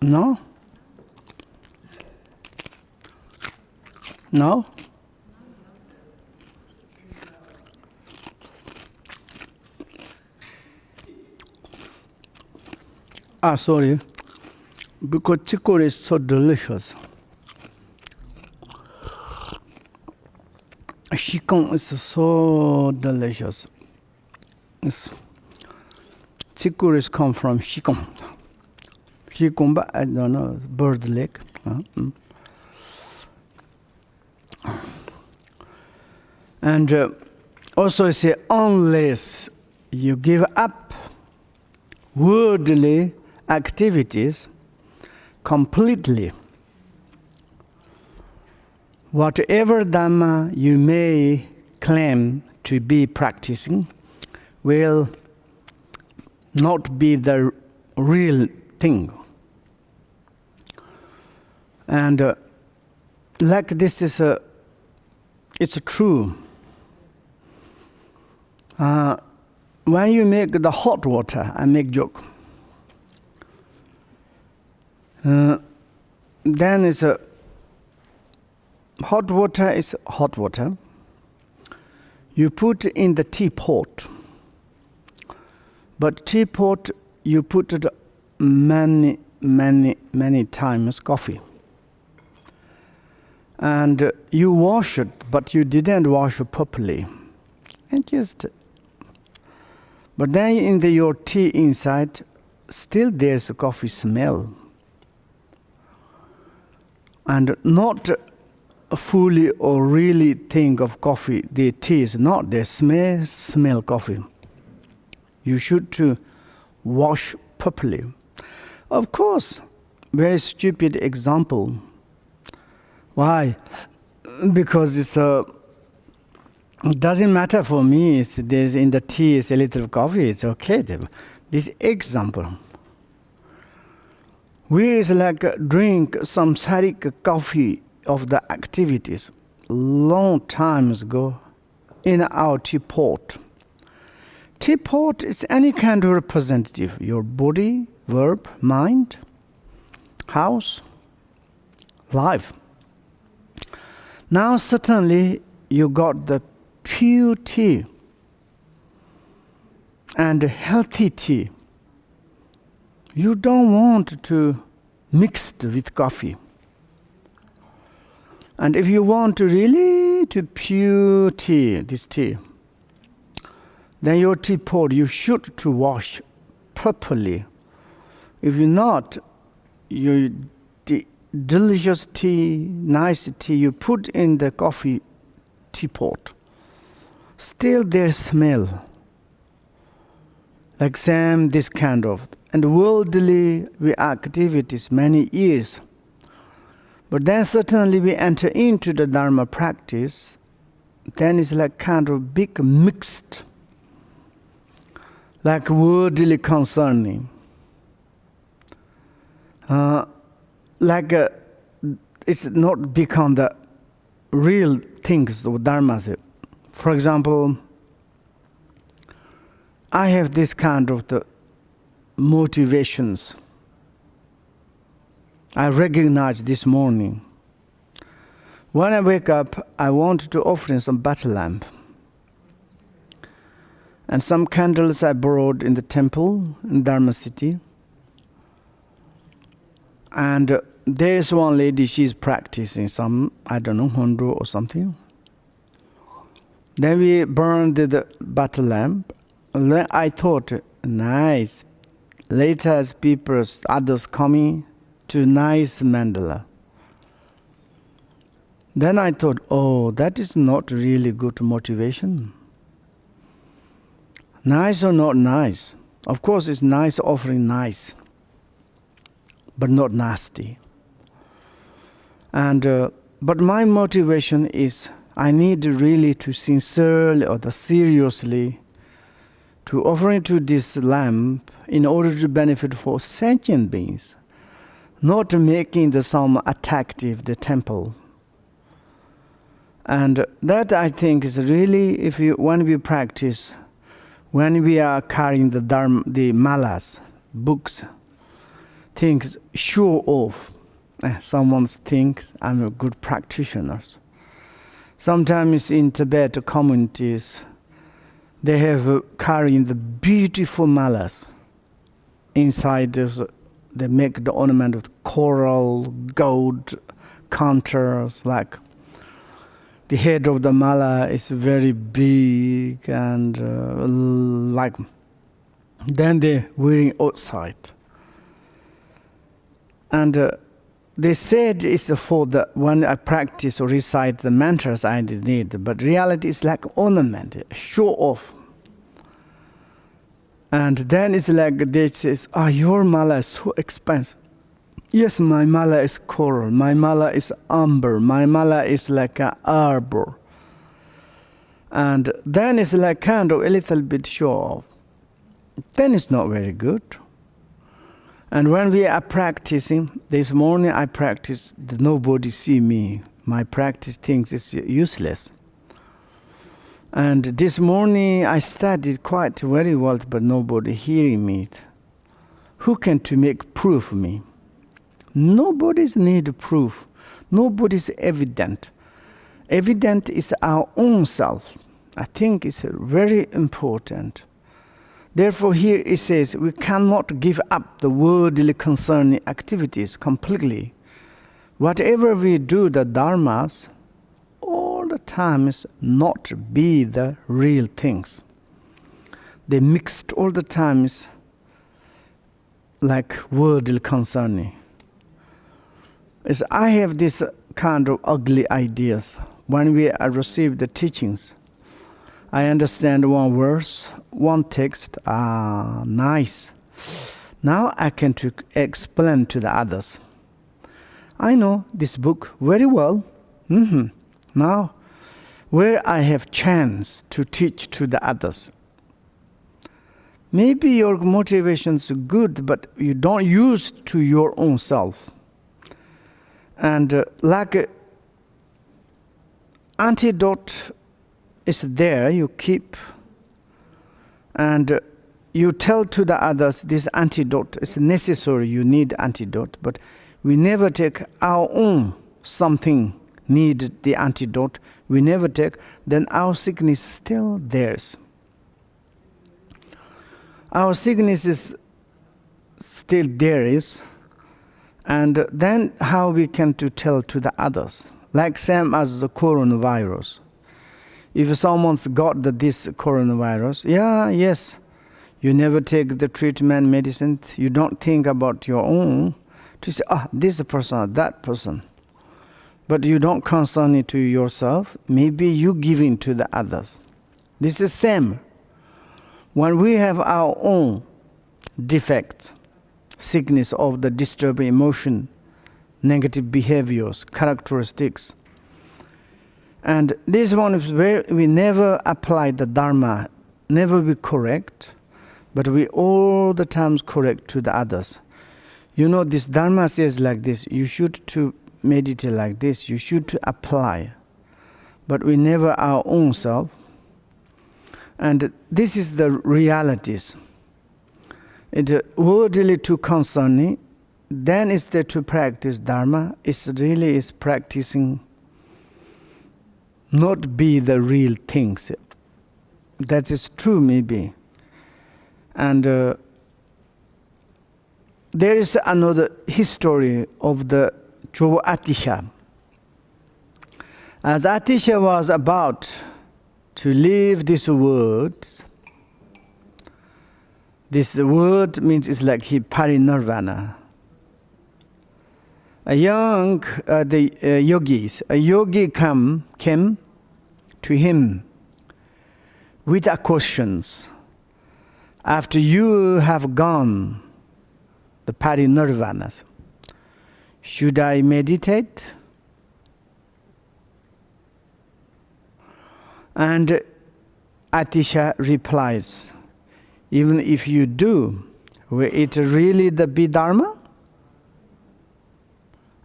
No? No? Sorry. Because chicory is so delicious. Shikong is so delicious. Chicories come from shikong. Shikong, but I don't know, bird leg. And also I say, unless you give up worldly activities completely, whatever Dhamma you may claim to be practicing will not be the real thing. And like this is it's true. When you make the hot water, I make joke. Then it's hot water is hot water. You put in the teapot. But teapot, you put it many times coffee. And you wash it, but you didn't wash it properly. And but then in your tea inside, still there's a coffee smell. And not fully or really think of coffee, the tea is not, they smell coffee. You should to wash properly. Of course, very stupid example. Why? Because it doesn't matter for me. There's in the tea is a little coffee. It's okay. This example. We is like drink samsaric coffee of the activities long time ago in our teapot. Teapot is any kind of representative. Your body, verb, mind, house, life. Now certainly you got the pure tea and healthy tea. You don't want to mix it with coffee. And if you want to really to pure tea, this tea, then your teapot you should to wash properly. If you're not, your delicious tea, nice tea you put in the coffee teapot, still there's smell. Like same this kind of. And worldly we activities many years. But then certainly we enter into the Dharma practice, then it's like kind of big mixed, like worldly concerning. It's not become the real things of Dharma. For example, I have this kind of the motivations. I recognize this morning. When I wake up, I want to offer some butter lamp. And some candles I borrowed in the temple in Dharma city. And there is one lady, she's practicing some, I don't know, Hondo or something. Then we burned the butter lamp. Then I thought, nice. Later as people, others coming to nice mandala. Then I thought, oh, that is not really good motivation. Nice or not nice? Of course it's nice offering nice, but not nasty. And but my motivation is I need really to sincerely or seriously to offer to this lamp in order to benefit for sentient beings, not making the some attractive the temple. And that I think is really, when we practice, when we are carrying the Dharma, the malas, books, things show off. Someone thinks I'm a good practitioner. Sometimes in Tibet communities, they have carrying the beautiful malas. Inside this, they make the ornament with coral, gold counters, like the head of the mala is very big and like then they're wearing outside. And they said it's for the when I practice or recite the mantras I need, but reality is like ornament, show off. And then it's like they says, your mala is so expensive. Yes, my mala is coral, my mala is amber, my mala is like an arbor. And then it's like kind of a little bit show off. Then it's not very good. And when we are practicing, this morning I practiced, nobody see me. My practice thinks it's useless. And this morning I studied quite very well, but nobody hearing me. Who can to make proof of me? Nobody's need proof. Nobody's evident. Evident is our own self. I think it's very important. Therefore here it says we cannot give up the worldly concerning activities completely. Whatever we do, the dharmas, all the time is not be the real things. They mixed all the times like worldly concerning. Is I have this kind of ugly ideas. When we receive the teachings, I understand one verse, one text, nice. Now I can explain to the others. I know this book very well. Now, where I have chance to teach to the others. Maybe your motivation is good, but you don't use to your own self. And like antidote is there, you keep, and you tell to the others this antidote is necessary, you need antidote, but we never take our own something need the antidote, we never take, then our sickness is still theirs. Our sickness is still theirs. And then how we can to tell to the others, like same as the coronavirus. If someone's got this coronavirus, yes, you never take the treatment medicine, you don't think about your own, to say, this person, that person. But you don't concern it to yourself, maybe you give in to the others. This is same. When we have our own defects, sickness of the disturbing emotion, negative behaviors, characteristics. And this one is where we never apply the Dharma, never be correct, but we all the times correct to the others. You know, this Dharma says like this, you should to meditate like this, you should to apply. But we never our own self. And this is the realities. It worldly to concerning, then is there to practice Dharma, is really is practicing not be the real things. That is true maybe. And there is another history of the Chobo Atisha. As Atisha was about to leave this world, this word means it's like he parinirvana. A young yogis, a yogi came to him with a questions. After you have gone the parinirvana, should I meditate? And Atisha replies, even if you do, will it really be Dharma?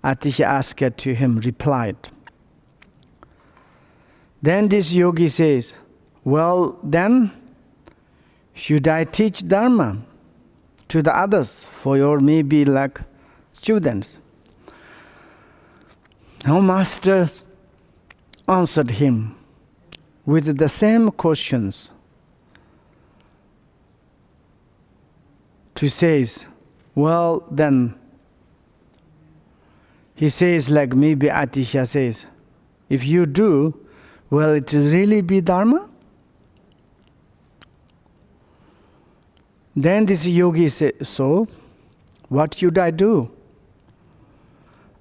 Atisha asked to him, replied. Then this yogi says, well then, should I teach Dharma? to the others, for your maybe like students. Now Master answered him with the same questions. To says, well then, he says like maybe Atisha says, if you do, will it really be Dharma? Then this yogi said, so, what should I do?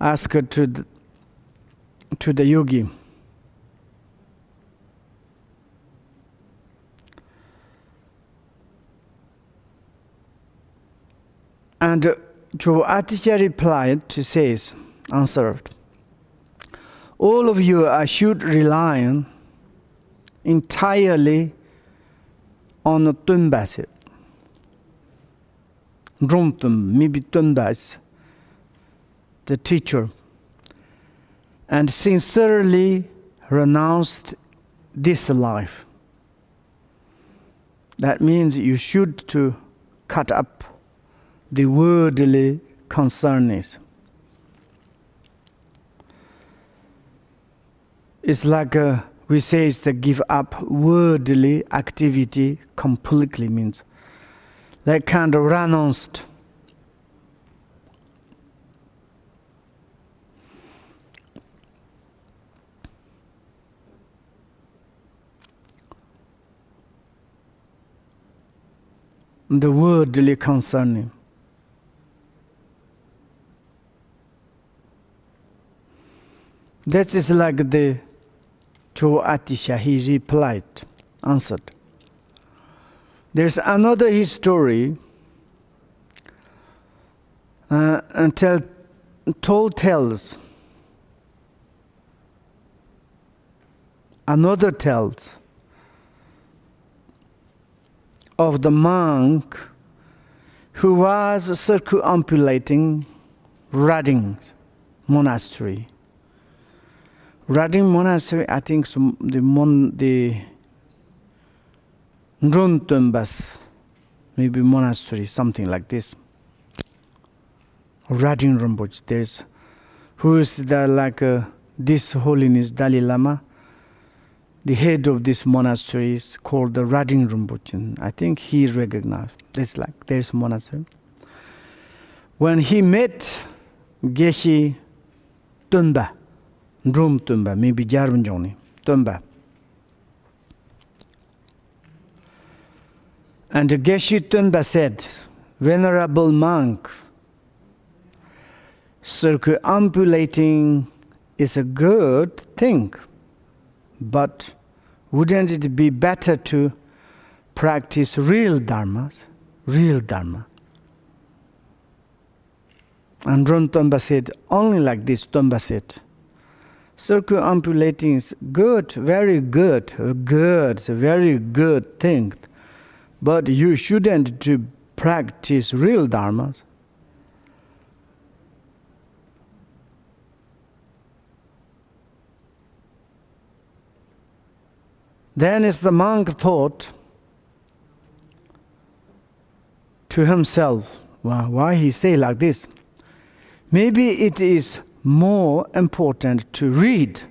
Ask to the yogi. And Atisha replied to says, answered, all of you should rely entirely on Tumbas. Drumtum, maybe Tumbas, the teacher, and sincerely renounced this life. That means you should to cut up the worldly concerns. It's like we say it's the give up worldly activity completely, means that kind of renounced. The worldly concerning. That is like the to Atisha, he replied, answered. There's another history told tells. Another tells of the monk who was circumambulating Rading monastery. Rading monastery, I think the Nruntumbas, maybe monastery, something like this. Rading Rinpoche, there's who is the like this holiness Dalai Lama. The head of this monastery is called the Rading Rinpoche. I think he is recognized. It's like there's monastery. When he met Geshe Tunba, Drum Tumba, maybe Jarvanjoni, Tumba. And Geshe Tunba said, Venerable monk, circumambulating is a good thing, but wouldn't it be better to practice real dharmas, real dharma? And Drum Tumba said, only like this, Tumba said, circumambulating is good, very good, it's a very good thing. But you shouldn't to practice real dharmas. Then as the monk thought to himself, why he say like this? Maybe it is more important to read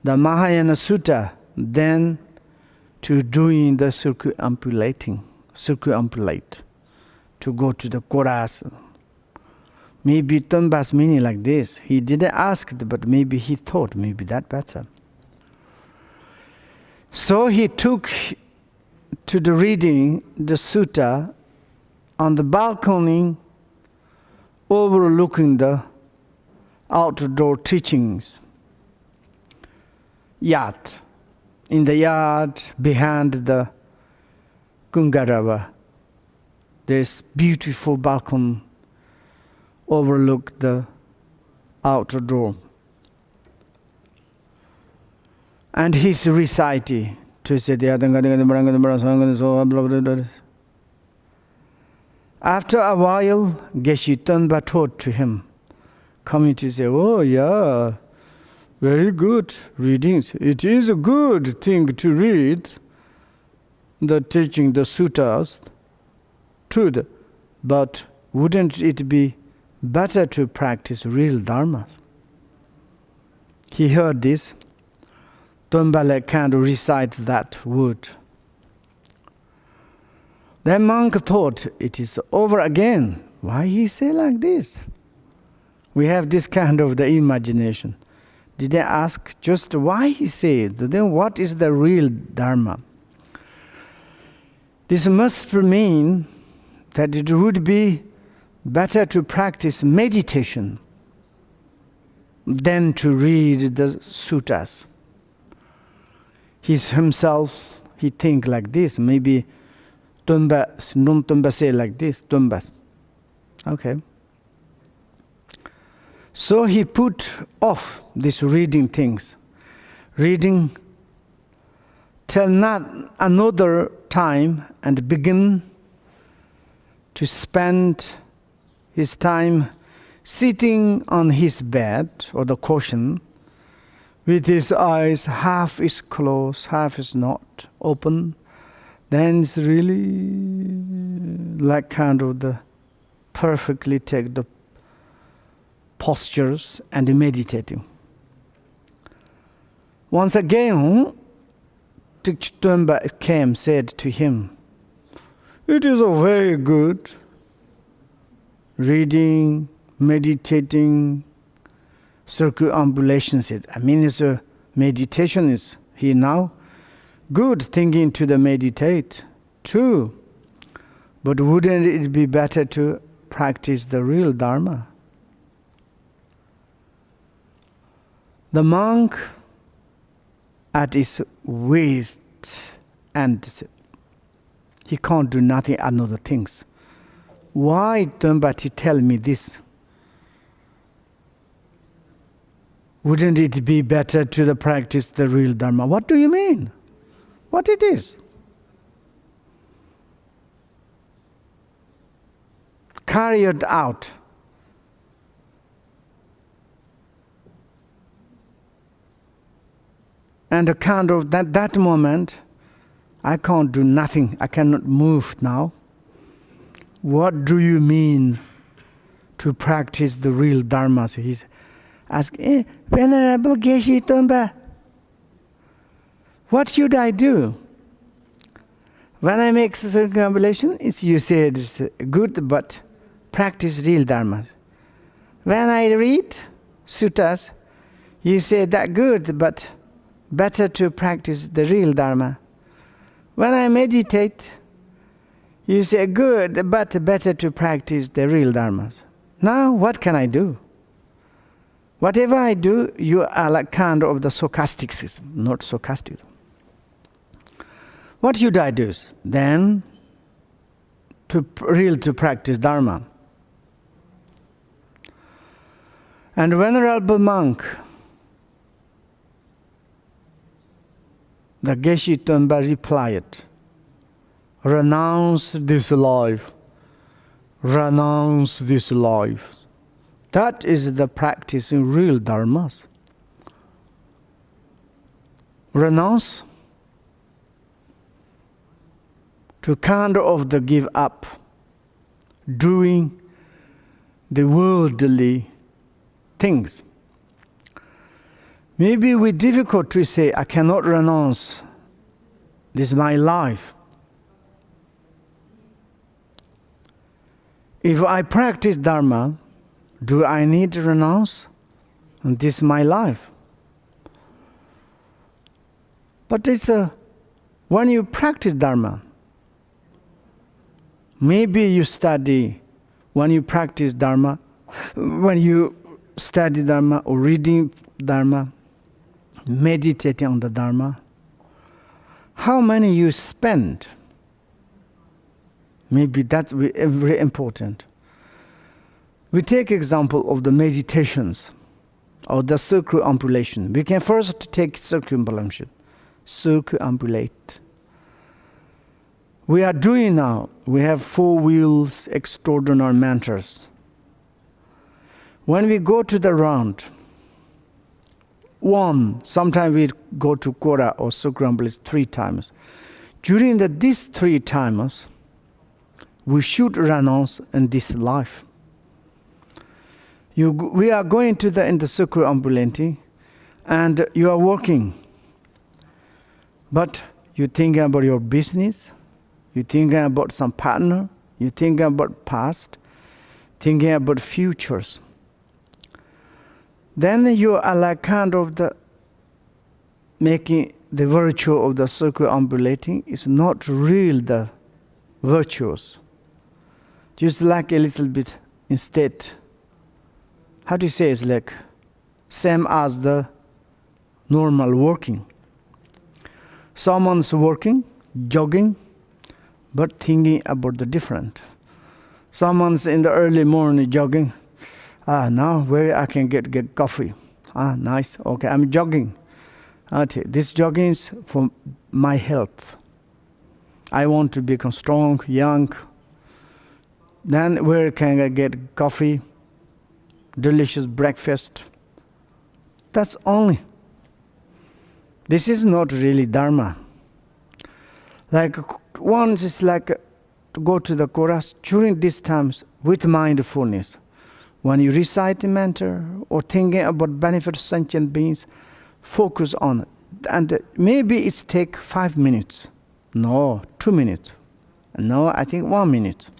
the Mahayana Sutta than to doing the circumambulate, to go to the chorus. Maybe Tumba's meaning like this. He didn't ask, but maybe he thought maybe that better. So he took to the reading the sutta on the balcony overlooking the outdoor teachings. Yard. In the yard behind the Kungarava, there's beautiful balcony overlook the outer door. And he's reciting to say after a while, Geshe Tunba taught to him, coming to say, oh yeah, very good readings. It is a good thing to read the teaching, the suttas, to the but wouldn't it be better to practice real dharma? He heard this. Tombale can't recite that word. The monk thought, it is over again. Why he say like this? We have this kind of the imagination. Did I ask just why he said? Then what is the real dharma? This must mean that it would be better to practice meditation than to read the suttas. He think like this. Maybe Tumba say like this. Tumba. Okay. So he put off these reading things. Reading till not another time and begin to spend his time sitting on his bed or the cushion with his eyes half is closed, half is not open. Then it's really like kind of the perfectly take the postures and meditating. Once again, Tiktumba came, said to him, it is a very good reading, meditating, circumambulation. I mean, it's a meditation is here now. Good thinking to the meditate, true. But wouldn't it be better to practice the real Dharma? The monk at his waist and he can't do nothing another things. Why Dambati tell me this? Wouldn't it be better to practice the real Dharma? What do you mean? What it is? Carry it out. And kind of that moment, I can't do nothing. I cannot move now. What do you mean to practice the real Dharma? He's asking, Venerable Geshe Tomba, what should I do? When I make circumambulation, you say it's good, but practice real Dharma. When I read suttas, you say that good, but better to practice the real Dharma. When I meditate, you say good, but better to practice the real Dharmas. Now, what can I do? Whatever I do, you are like kind of the sarcasticism, not sarcastic. What should I do? Then, to practice Dharma. And Venerable monk, the Geshe Tomba replied, renounce this life. Renounce this life. That is the practice in real dharmas. Renounce to kind of the give up, doing the worldly things. Maybe we're difficult to say, I cannot renounce. This is my life. If I practice Dharma, do I need to renounce? And this is my life. But it's when you practice Dharma, maybe you study, when you practice Dharma, when you study Dharma or reading Dharma, meditating on the Dharma, how many you spend? Maybe that's very important. We take example of the meditations or the circumambulation. We can first take circumambulation. Circumambulate. We are doing now. We have 4 wheels, extraordinary mantras. When we go to the round, 1, sometimes we go to Kora or circumambulate 3 times. During these 3 times, we should renounce in this life. We are going to in the circumambulance, and you are working. But you're thinking about your business, you're thinking about some partner, you're thinking about past, thinking about futures. Then you are like kind of the making the virtue of the circumambulating is not real the virtues. Just like a little bit instead. How do you say it's like same as the normal working. Someone's working, jogging, but thinking about the different. Someone's in the early morning jogging. Now where I can get coffee. Nice. Okay, I'm jogging. Okay, this jogging is for my health. I want to become strong, young. Then where can I get coffee? Delicious breakfast. That's only. This is not really Dharma. Like once it's like to go to the chorus during these times with mindfulness. When you recite the mantra or thinking about benefit of sentient beings, focus on it. And maybe it's take 5 minutes. No, 2 minutes. No, I think 1 minute.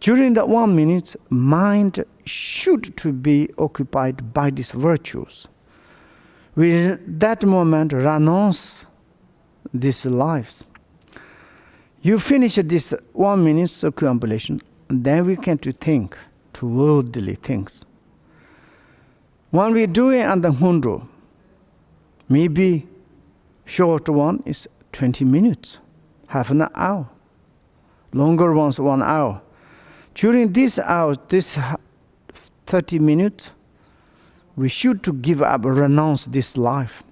During that 1 minute, mind should to be occupied by these virtues. With that moment, renounce these lives. You finish this 1 minute circumambulation, and then we can to think to worldly things. When we do it on the Hundo, maybe short one is 20 minutes, half an hour. Longer ones 1 hour. During this hour, this 30 minutes, we should to give up, renounce this life.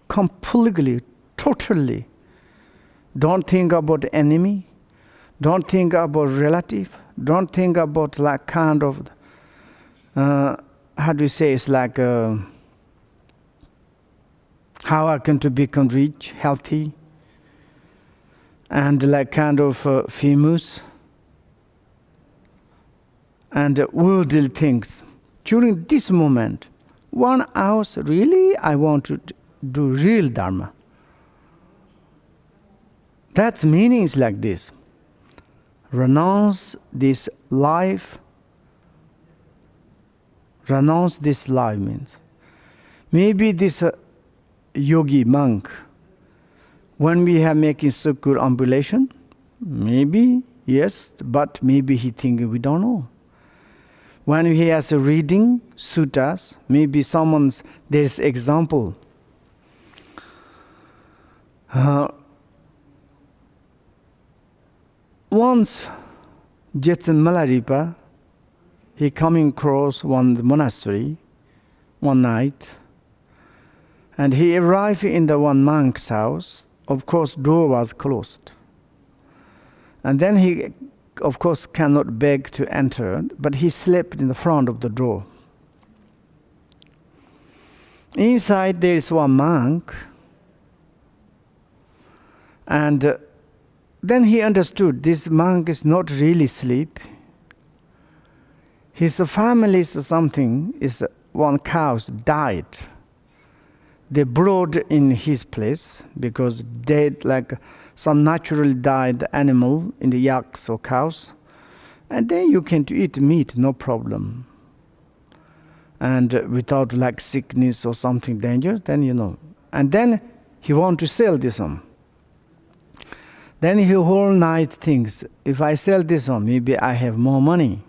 Completely, totally. Don't think about enemy. Don't think about relative. Don't think about like kind of, how do you say, it's like how I can to become rich, healthy, and like kind of famous, and worldly things. During this moment, 1 hour, really, I want to do real Dharma. That's meaning is like this. Renounce this life. Renounce this life means. Maybe this yogi monk, when we have making circumambulation, maybe, yes, but maybe he thinking we don't know. When he has a reading suttas, maybe there's example. Once, Jetsen Malaripa, he coming across one monastery one night, and he arrived in the one monk's house. Of course, door was closed. And then he, of course, cannot beg to enter, but he slept in the front of the door. Inside there is one monk, and then he understood this monk is not really asleep. His family is something, is one cow died. They brought in his place because dead, like some naturally died animal in the yaks or cows. And then you can eat meat, no problem. And without like sickness or something dangerous, then you know. And then he want to sell this one. Then he whole night thinks, if I sell this one, maybe I have more money.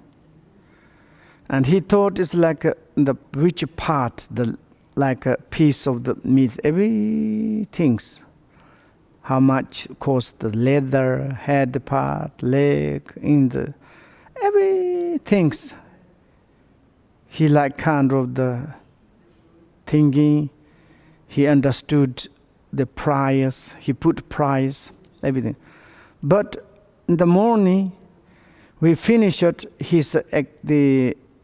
And he thought it's like the which part, like a piece of the meat, everything. How much cost the leather, head part, leg, everything. He like kind of the thinking. He understood the price. He put price, everything. But in the morning, we finished his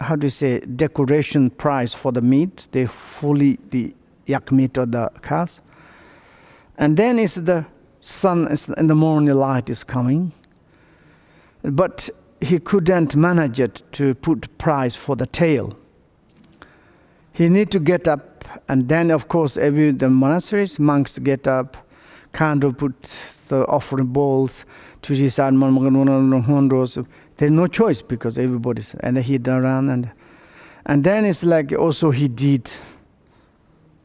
how do you say, decoration price for the meat, the yak meat or the cows. And then it's the sun is in the morning light is coming, but he couldn't manage it to put price for the tail. He need to get up, and then of course the monasteries, monks get up, kind of put the offering bowls to his side. There's no choice because everybody's, and he around, and then it's like also he did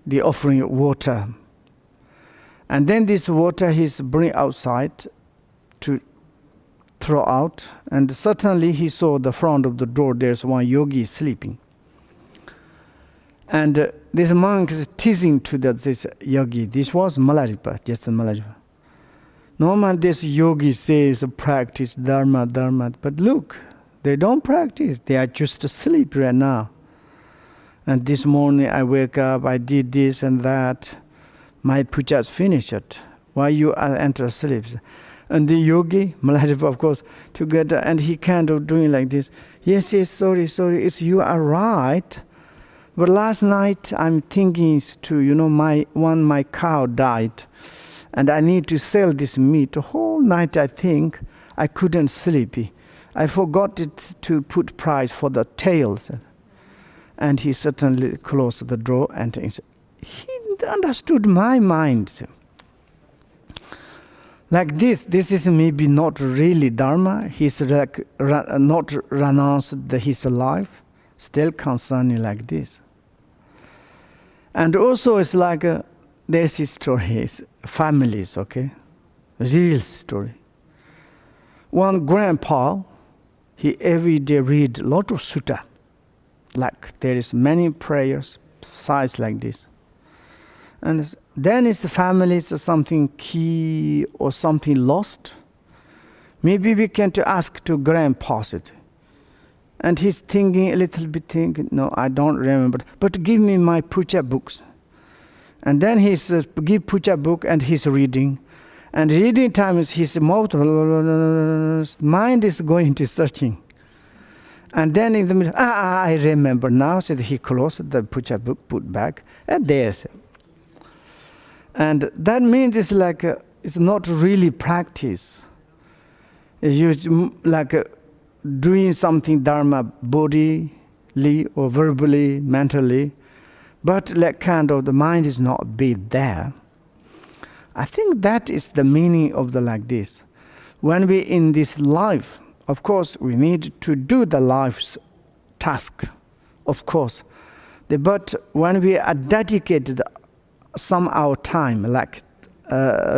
the offering water. And then this water he's bring outside to throw out, and suddenly he saw the front of the door, there's one yogi sleeping. And this monk is teasing to this yogi. This was Malaripa, just a Malaripa. Normally this yogi says practice dharma, but look, they don't practice, they are just asleep right now. And this morning I wake up, I did this and that, my puja is finished. Why you enter sleep? And the yogi, Malaripa of course, together, and he kind of doing like this. Yes, sorry, it's you are right. But last night I'm thinking my cow died, and I need to sell this meat. The whole night I think I couldn't sleep. I forgot to put price for the tails. And he suddenly closed the door, and he understood my mind. Like this is maybe not really Dharma. He's like not renounced his life, still concerning like this. And also it's like there's his story, families, okay? Real story. One grandpa, he every day read a lot of sutta. Like there is many prayers, size like this. And then his family is something key or something lost. Maybe we can to ask to grandpa it. And he's thinking a little bit, no, I don't remember. But give me my puja books. And then he's give puja book and he's reading. And reading time is his mouth, mind is going to searching. And then in the middle, I remember now. So he closed the puja book, put back, and there's. And that means it's like it's not really practice. It's like doing something dharma bodily or verbally, mentally, but like kind of the mind is not be there. I think that is the meaning of the like this. When we in this life, of course, we need to do the life's task, of course. But when we are dedicated some our time, like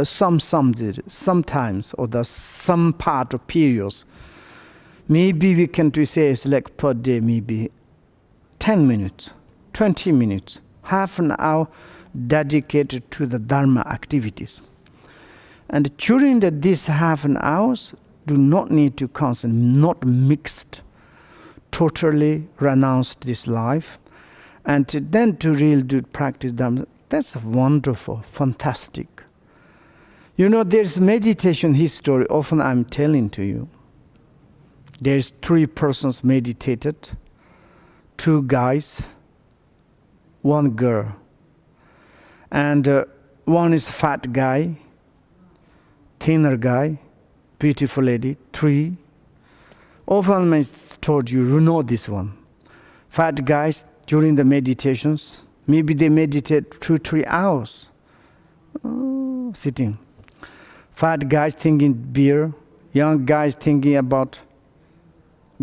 sometimes, or some part of periods, maybe we can to say it's like per day, maybe 10 minutes, 20 minutes, half an hour dedicated to the Dharma activities. And during this half an hours, do not need to concentrate, not mixed, totally renounce this life, and then to really do practice Dharma. That's wonderful, fantastic. There's meditation history, often I'm telling to you. There's 3 persons meditated, 2 guys, 1 girl. And one is fat guy, thinner guy, beautiful lady, 3. Often I told you know this one. Fat guys, during the meditations, maybe they meditate 2-3 hours, sitting. Fat guys thinking beer, young guys thinking about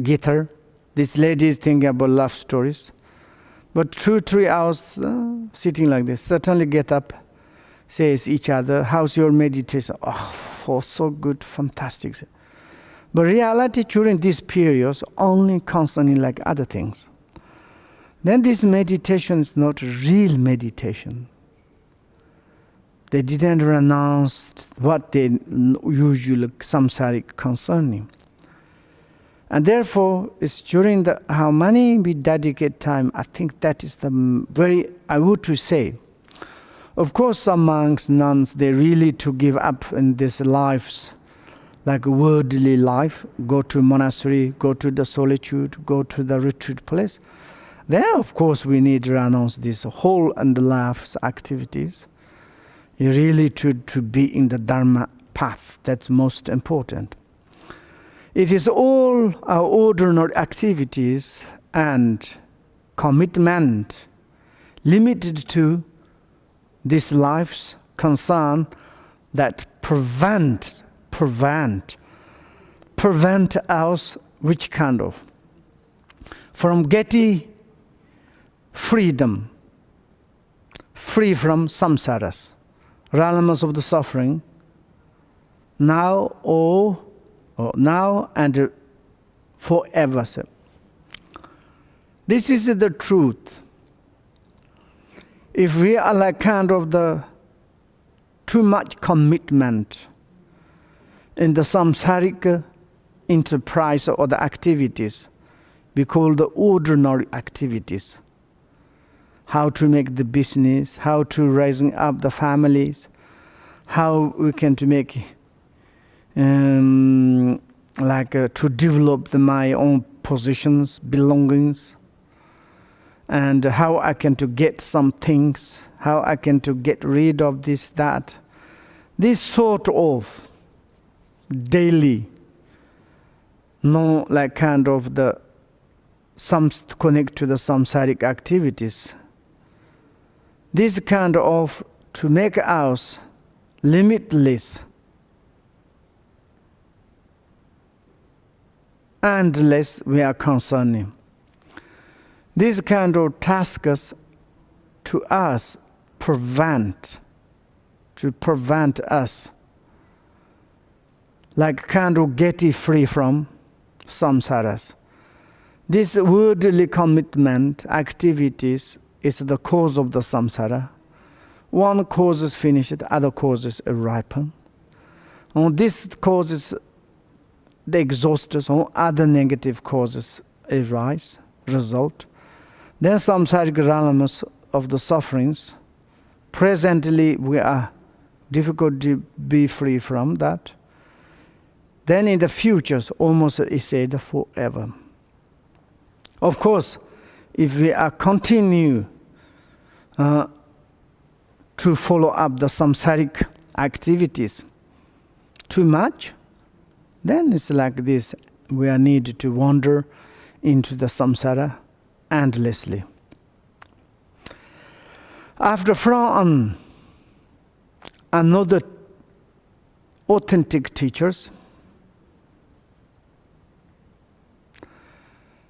guitar, this lady is thinking about love stories. But 2-3 hours sitting like this, suddenly get up, says each other, how's your meditation? Oh, so good, fantastic. But reality during these periods only concerning like other things. Then this meditation is not real meditation. They didn't renounce what they usually samsaric concerning. And therefore, it's during how many we dedicate time, I think that is I would to say. Of course, some monks, nuns, they really to give up in this lives, like worldly life, go to monastery, go to the solitude, go to the retreat place. There, of course, we need to renounce this whole and life's activities. You really to be in the Dharma path. That's most important. It is all our ordinary activities and commitment limited to this life's concern that prevent us, which kind of, from getting freedom, free from samsaras, realms of the suffering, now or now and forever. This is the truth. If we are like kind of the too much commitment in the samsaric enterprise or the activities, we call the ordinary activities. How to make the business, how to raising up the families, how we can to make to develop my own positions, belongings, and how I can to get some things, how I can to get rid of this, that. This sort of daily, no like kind of the some connect to the samsaric activities. This kind of to make us limitless, endless we are concerning. This kind of tasks to us prevent us like kind of getting free from samsaras. This worldly commitment activities is the cause of the samsara. One cause is finished, other causes ripen. And this causes the exhaustion, or other negative causes arise, result. Then samsaric realms of the sufferings. Presently we are difficult to be free from that. Then in the futures, almost is said forever. Of course, if we are continue to follow up the samsaric activities too much, then it's like this. We are needed to wander into the samsara endlessly. After from another authentic teachers,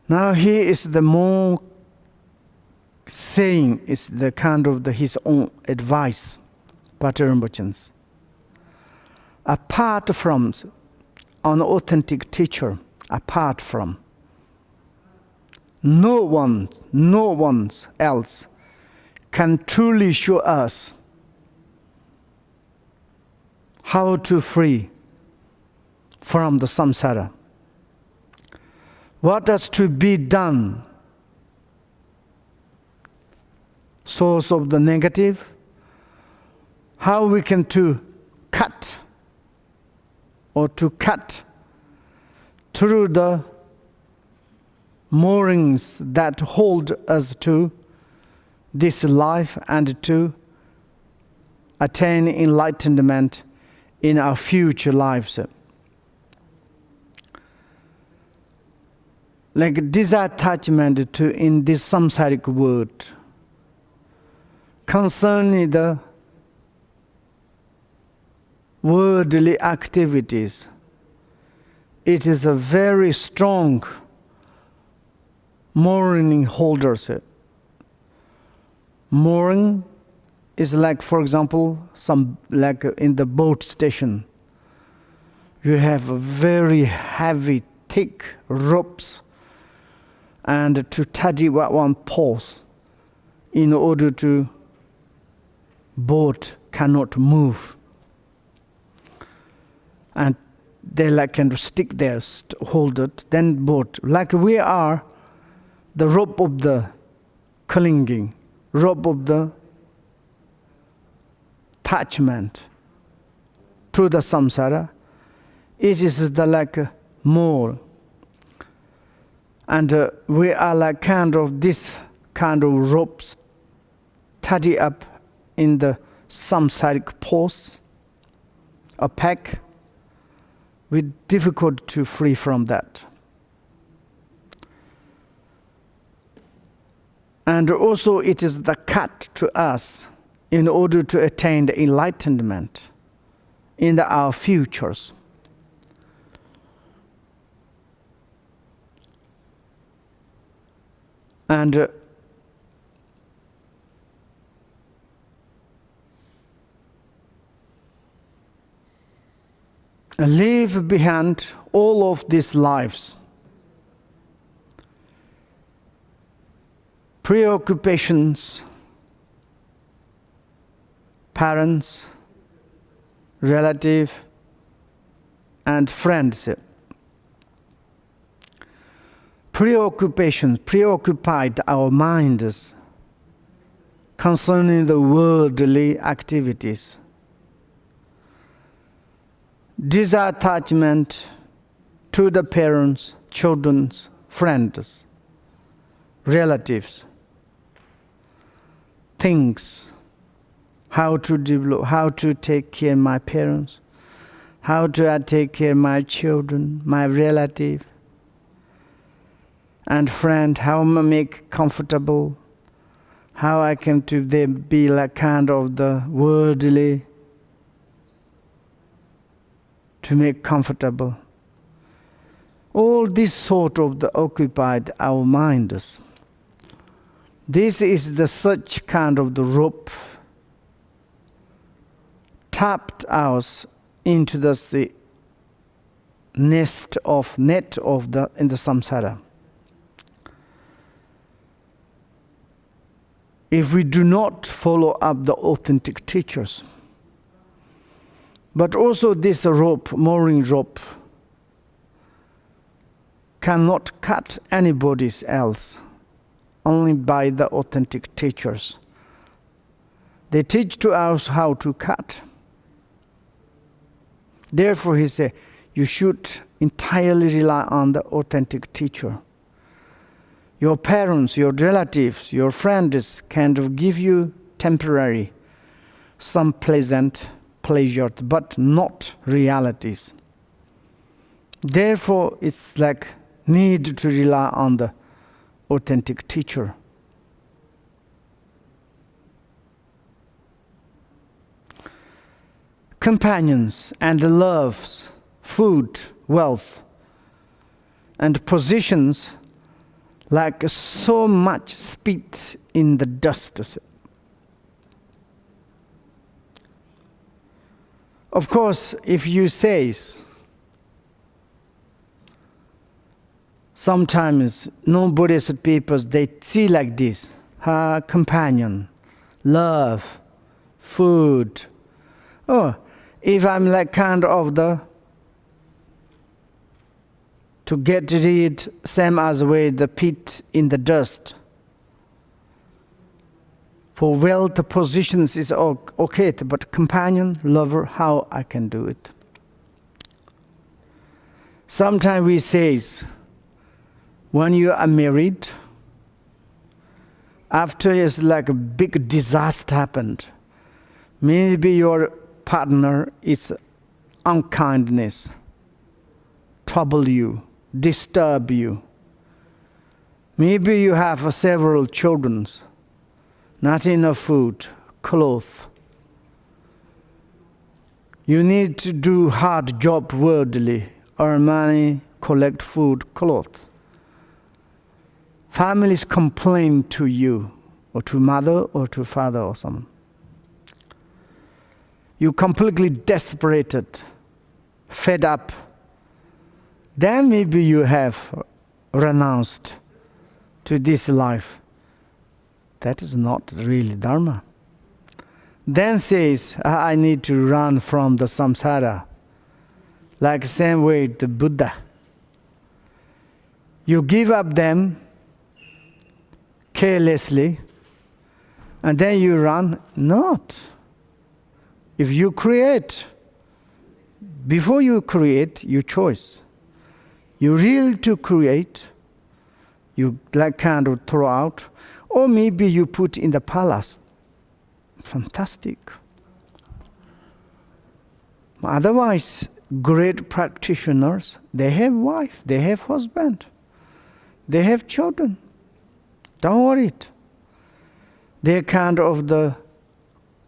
now here is the more saying is the kind of his own advice, Patrul Rinpoche's. Apart from an authentic teacher, apart from no one else can truly show us how to free from the samsara. What has to be done? Source of the negative. How we can to cut through the moorings that hold us to this life and to attain enlightenment in our future lives. Like disattachment to in this samsaric world, concerning the worldly activities, it is a very strong mooring holders. Mooring is like, for example, some like in the boat station. You have a very heavy, thick ropes, and to tidy one pulse in order to boat cannot move. And they like can stick there, hold it, then boat. Like we are the rope of the clinging, rope of the attachment to the samsara. It is the like more. And we are like kind of this kind of ropes tidy up in the samsaric pause, a pack, we're difficult to free from that. And also it is the cut to us in order to attain the enlightenment in our futures. And leave behind all of these lives, preoccupations, parents, relative, and friends. Preoccupations preoccupied our minds concerning the worldly activities. Disattachment to the parents, children, friends, relatives, things, how to develop, how to take care of my parents, how to take care of my children, my relative, and friend, how to make comfortable, how I can to them be like kind of the worldly, to make comfortable. All this sort of the occupied our minds. This is the such kind of the rope tapped us into the net of the in the samsara. If we do not follow up the authentic teachers, but also this rope, mooring rope, cannot cut anybody else, only by the authentic teachers. They teach to us how to cut. Therefore, he said, you should entirely rely on the authentic teacher. Your parents, your relatives, your friends can give you temporary, some pleasant pleasure, but not realities. Therefore, it's like need to rely on the authentic teacher. Companions and loves, food, wealth, and positions like so much spit in the dust. Of course, if you say, sometimes non-Buddhist people, they see like this, companion, love, food. Oh, if I'm like kind of to get rid, same as with the pit in the dust. For wealth positions is okay, but companion, lover, how I can do it? Sometimes we say, when you are married, after it's like a big disaster happened, maybe your partner is unkindness, trouble you, disturb you. Maybe you have several children, not enough food, clothes. You need to do hard job worldly, earn money, collect food, clothes. Families complain to you, or to mother, or to father, or someone. You completely desperate, fed up. Then maybe you have renounced to this life. That is not really Dharma. Then says, I need to run from the samsara. Like same way the Buddha. You give up them carelessly, and then you run. Not. If you create, before you create, you choice. You really to create, you like kind of throw out, or maybe you put in the palace. Fantastic. Otherwise, great practitioners, they have wife, they have husband, they have children. Don't worry. They're kind of the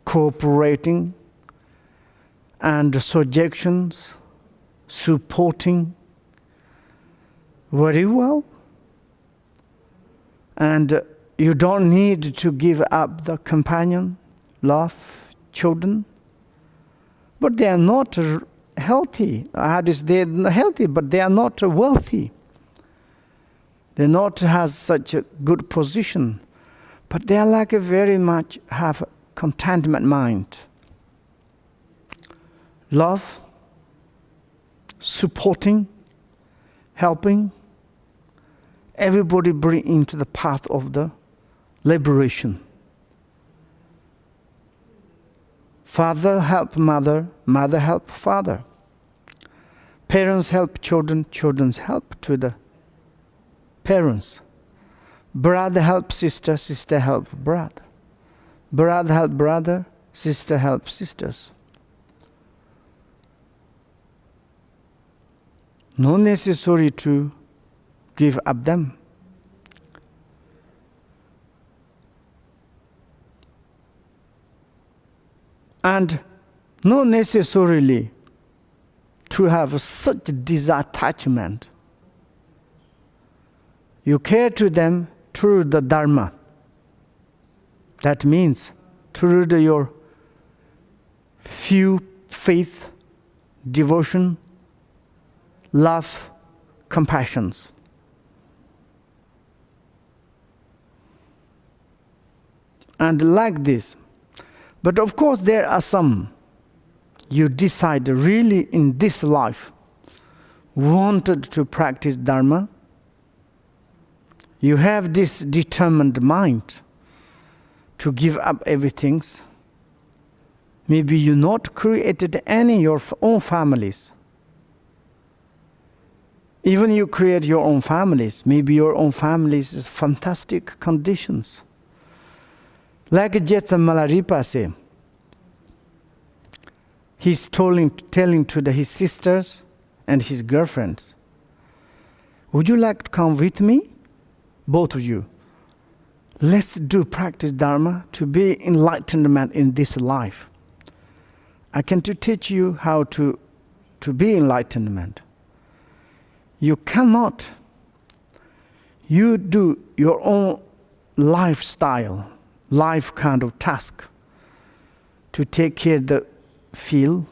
cooperating and suggestions, supporting very well. And you don't need to give up the companion, love, children. But they are not healthy. They're healthy, but they are not wealthy. They not has such a good position. But they are like a very much have contentment mind. Love, supporting, helping, everybody bring into the path of the liberation. Father help mother, mother help father. Parents help children, children help to the parents. Brother help sister, sister help brother. Brother help brother, sister help sisters. No necessary to give up them. And not necessarily to have such disattachment. You care to them through the Dharma. That means through your few faith, devotion, love, compassions. And like this. But of course there are some you decide really in this life wanted to practice Dharma. You have this determined mind to give up everything. Maybe you not created any your own families. Even you create your own families. Maybe your own families is fantastic conditions. Like Jetsa Malaripa said, he's telling to his sisters and his girlfriends, would you like to come with me? Both of you. Let's do practice Dharma to be enlightenment in this life. I can to teach you how to be enlightenment. You cannot. You do your own lifestyle, life kind of task to take care of the field,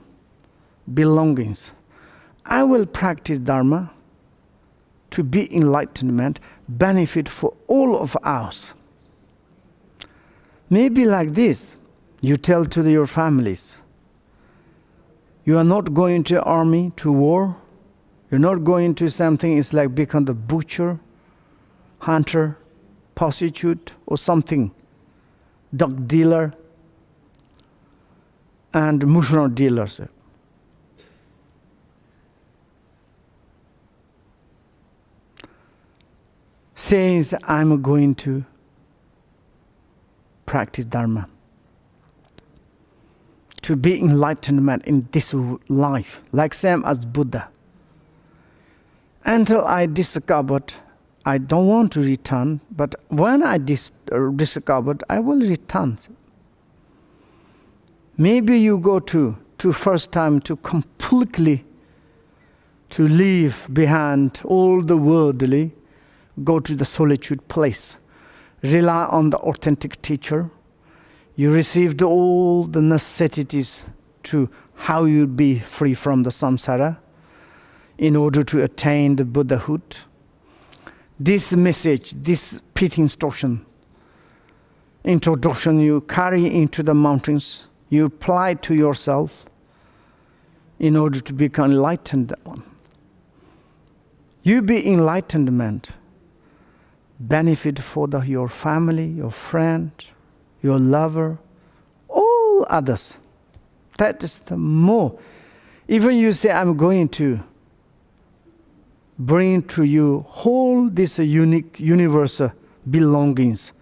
belongings. I will practice Dharma to be enlightenment, benefit for all of us. Maybe like this, you tell to your families, you are not going to army, to war. You're not going to something, it's like become the butcher, hunter, prostitute, or something, drug dealer, and mushroom dealers. Says, I'm going to practice Dharma to be enlightenment in this life, like same as Buddha. Until I discovered, I don't want to return, but when I discovered, I will return. Maybe you go to first time to completely to leave behind all the worldly, go to the solitude place, rely on the authentic teacher. You received all the necessities to how you be free from the samsara in order to attain the Buddhahood. This message, this pit instruction you carry into the mountains, you apply to yourself in order to become enlightened. You be enlightenment, benefit for your family, your friend, your lover, all others. That is the more. Even you say, I'm going to bring to you whole this unique universal belongings,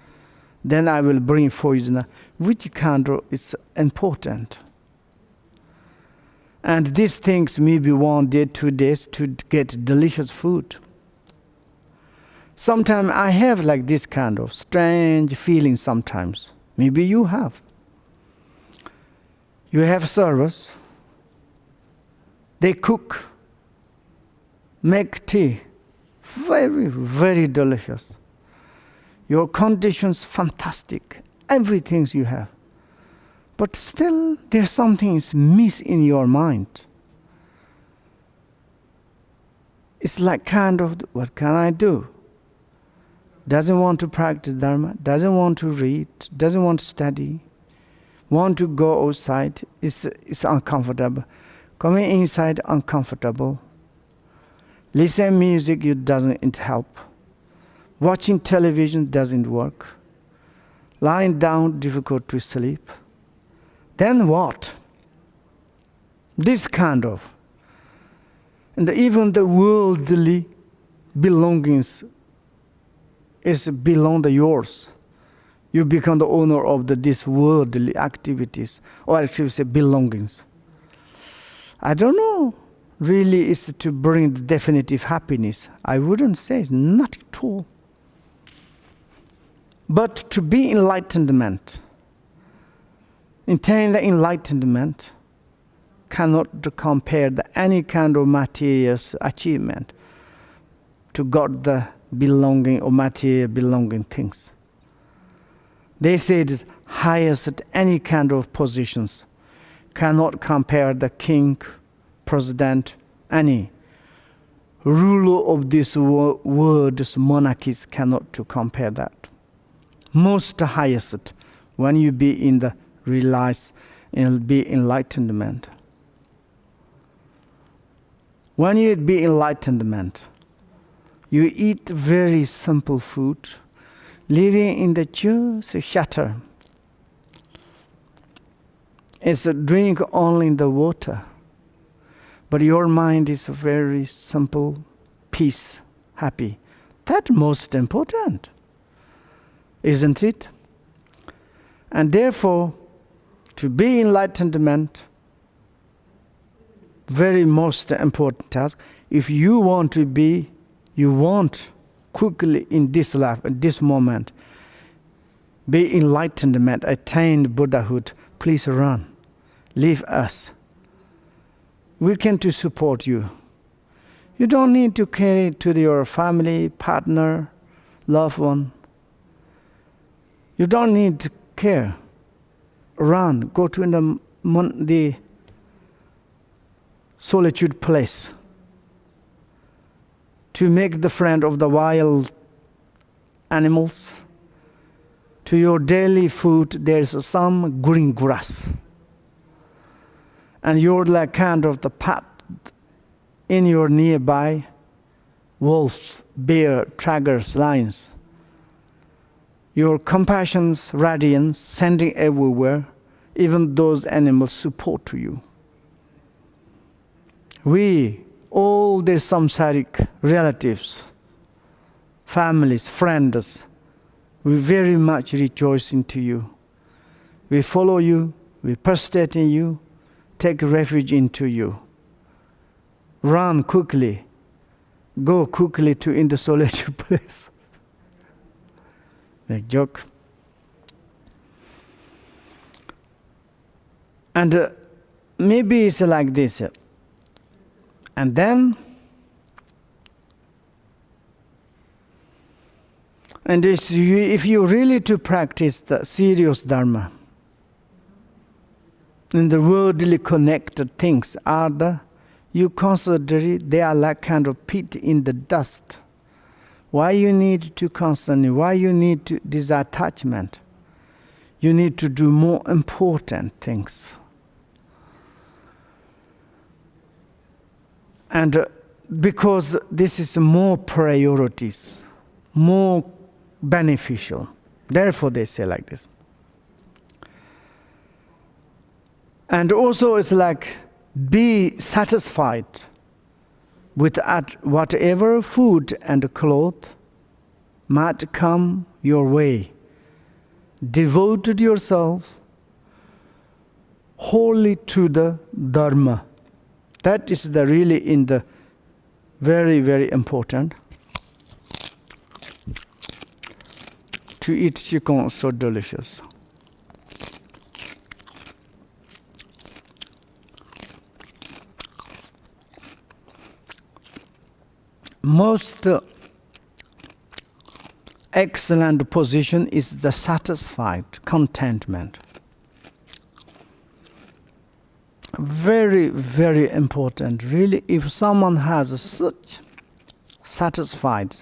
then I will bring for you which kind of is important. And these things maybe 1 day, 2 days to get delicious food. Sometimes I have like this kind of strange feeling sometimes. Maybe you have. You have service. They cook, make tea. Very, very delicious. Your conditions fantastic. Everything you have. But still, there's something is miss in your mind. It's like kind of, what can I do? Doesn't want to practice Dharma, doesn't want to read, doesn't want to study, want to go outside, it's uncomfortable. Coming inside, uncomfortable. Listen music, it doesn't help. Watching television doesn't work. Lying down, difficult to sleep. Then what? This kind of. And even the worldly belongings is belong to yours. You become the owner of this worldly activities, or actually say belongings. I don't know. Really is to bring the definitive happiness. I wouldn't say it's not at all. But to be enlightenment, attain the enlightenment, cannot compare any kind of material achievement to God the belonging or material belonging things. They say it is highest at any kind of positions, cannot compare the king, president, any ruler of this world, this monarchies cannot to compare that. Most highest when you be in the realize and be enlightenment. When you be enlightenment, you eat very simple food, living in the just shelter. It's a drink only the water, but your mind is very simple, peace, happy. That's most important, isn't it? And therefore, to be enlightenment, very most important task. If you want to be, you want quickly in this life, in this moment, be enlightenment, attain Buddhahood, please run. Leave us. We can to support you. You don't need to carry it to your family, partner, loved one. You don't need to care. Run, go to the solitude place to make the friend of the wild animals. To your daily food, there's some green grass. And you're like kind of the path in your nearby, wolves, bear, tigers, lions. Your compassion's radiance sending everywhere, even those animals support to you. We, all the samsaric relatives, families, friends, we very much rejoice into you. We follow you, we persistent in you, take refuge into you. Run quickly, go quickly to in the solitude place. Like joke. And maybe it's like this. And then, if you really to practice the serious Dharma, and the worldly connected things you consider they are like kind of pit in the dust. Why you need to constantly, why you need to disattachment? You need to do more important things. And because this is more priorities, more beneficial. Therefore they say like this. And also it's like, be satisfied with whatever food and cloth might come your way. Devoted yourself wholly to the Dharma, That is the really in the very, very important. To eat chicken so delicious. Most excellent position is the satisfied contentment. Very, very important. Really, if someone has such satisfied,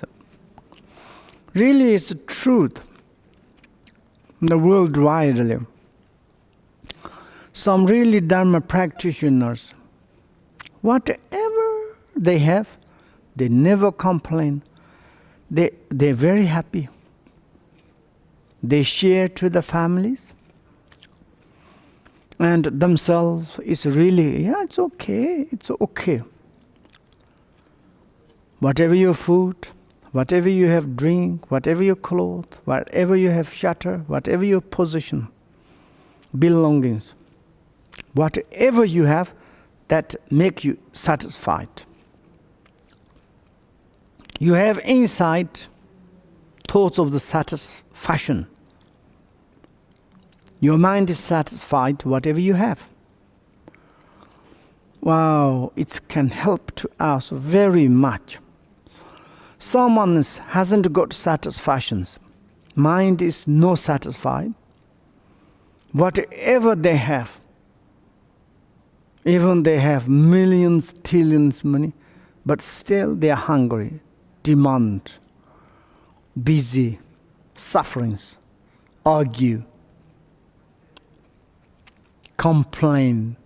really it's the truth. The world widely. Some really Dharma practitioners, whatever they have, they never complain. They're very happy. They share to the families. And themselves is really, yeah, it's okay, it's okay. Whatever your food, whatever you have drink, whatever your clothes, whatever you have shelter, whatever your position, belongings, whatever you have, that make you satisfied. You have inside thoughts of the satisfaction. Your mind is satisfied whatever you have. Wow, it can help to us very much. Someone hasn't got satisfactions. Mind is not satisfied. Whatever they have, even they have millions, trillions money, but still they are hungry, demand, busy, sufferings, argue, complain,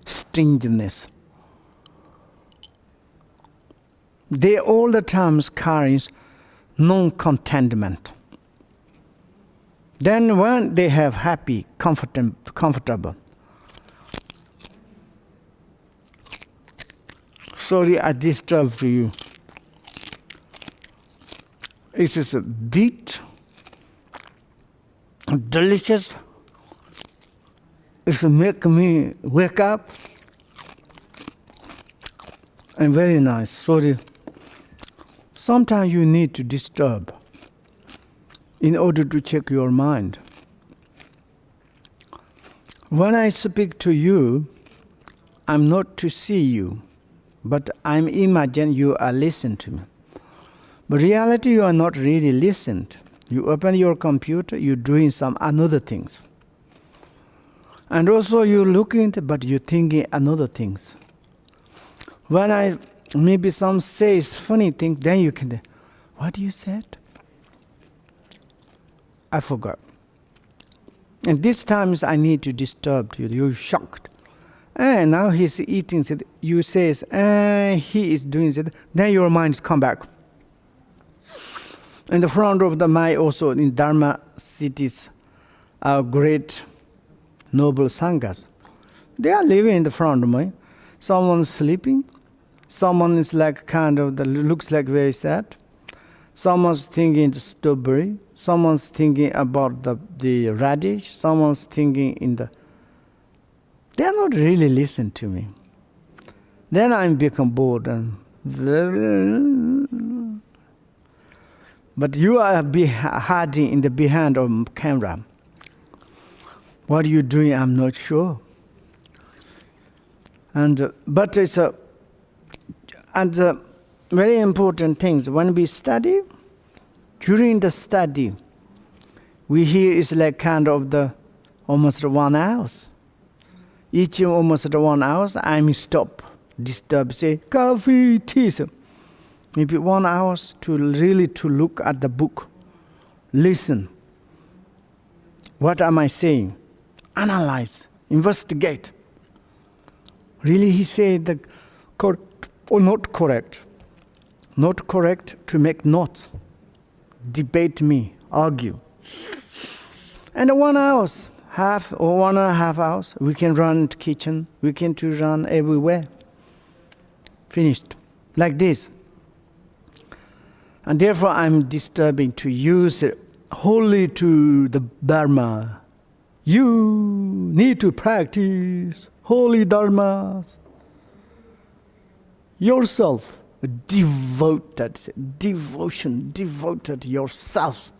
stinginess. They all the times carries non-contentment. Then when they have happy, comfortable. Sorry, I disturbed you. It is a deep, delicious. It make me wake up. And very nice. Sorry. Sometimes you need to disturb in order to check your mind. When I speak to you, I'm not to see you, but I'm imagine you are listening to me. But reality, you are not really listened. You open your computer, you're doing some another things. And also you're looking, but you're thinking another things. When I maybe some says funny thing, then you can, what you said? I forgot. And this times I need to disturb you. You're shocked. And now he's eating. You says, he is doing it. Then your mind come back. In the front of the mind also in Dharma cities, our great noble sanghas, they are living in the front of me. Someone's sleeping. Someone is like kind of, looks like very sad. Someone's thinking the strawberry. Someone's thinking about the radish. Someone's thinking in the... They are not really listening to me. Then I become bored. But you are hiding in the behind of camera. What are you doing? I'm not sure. But it's a... And the very important things, when we study, during the study, we hear it's like kind of the almost 1 hour. Each almost 1 hour, I'm stop, disturb, say, coffee, tea. Maybe 1 hour to really to look at the book, listen. What am I saying? Analyze, investigate. Really, he said the or not correct. Not correct to make notes. Debate me, argue. And 1 hour, half or 1.5 hours, we can run to kitchen, we can to run everywhere. Finished. Like this. And therefore I'm disturbing to use it wholly to the Dharma. You need to practice holy Dharmas. yourself, devoted yourself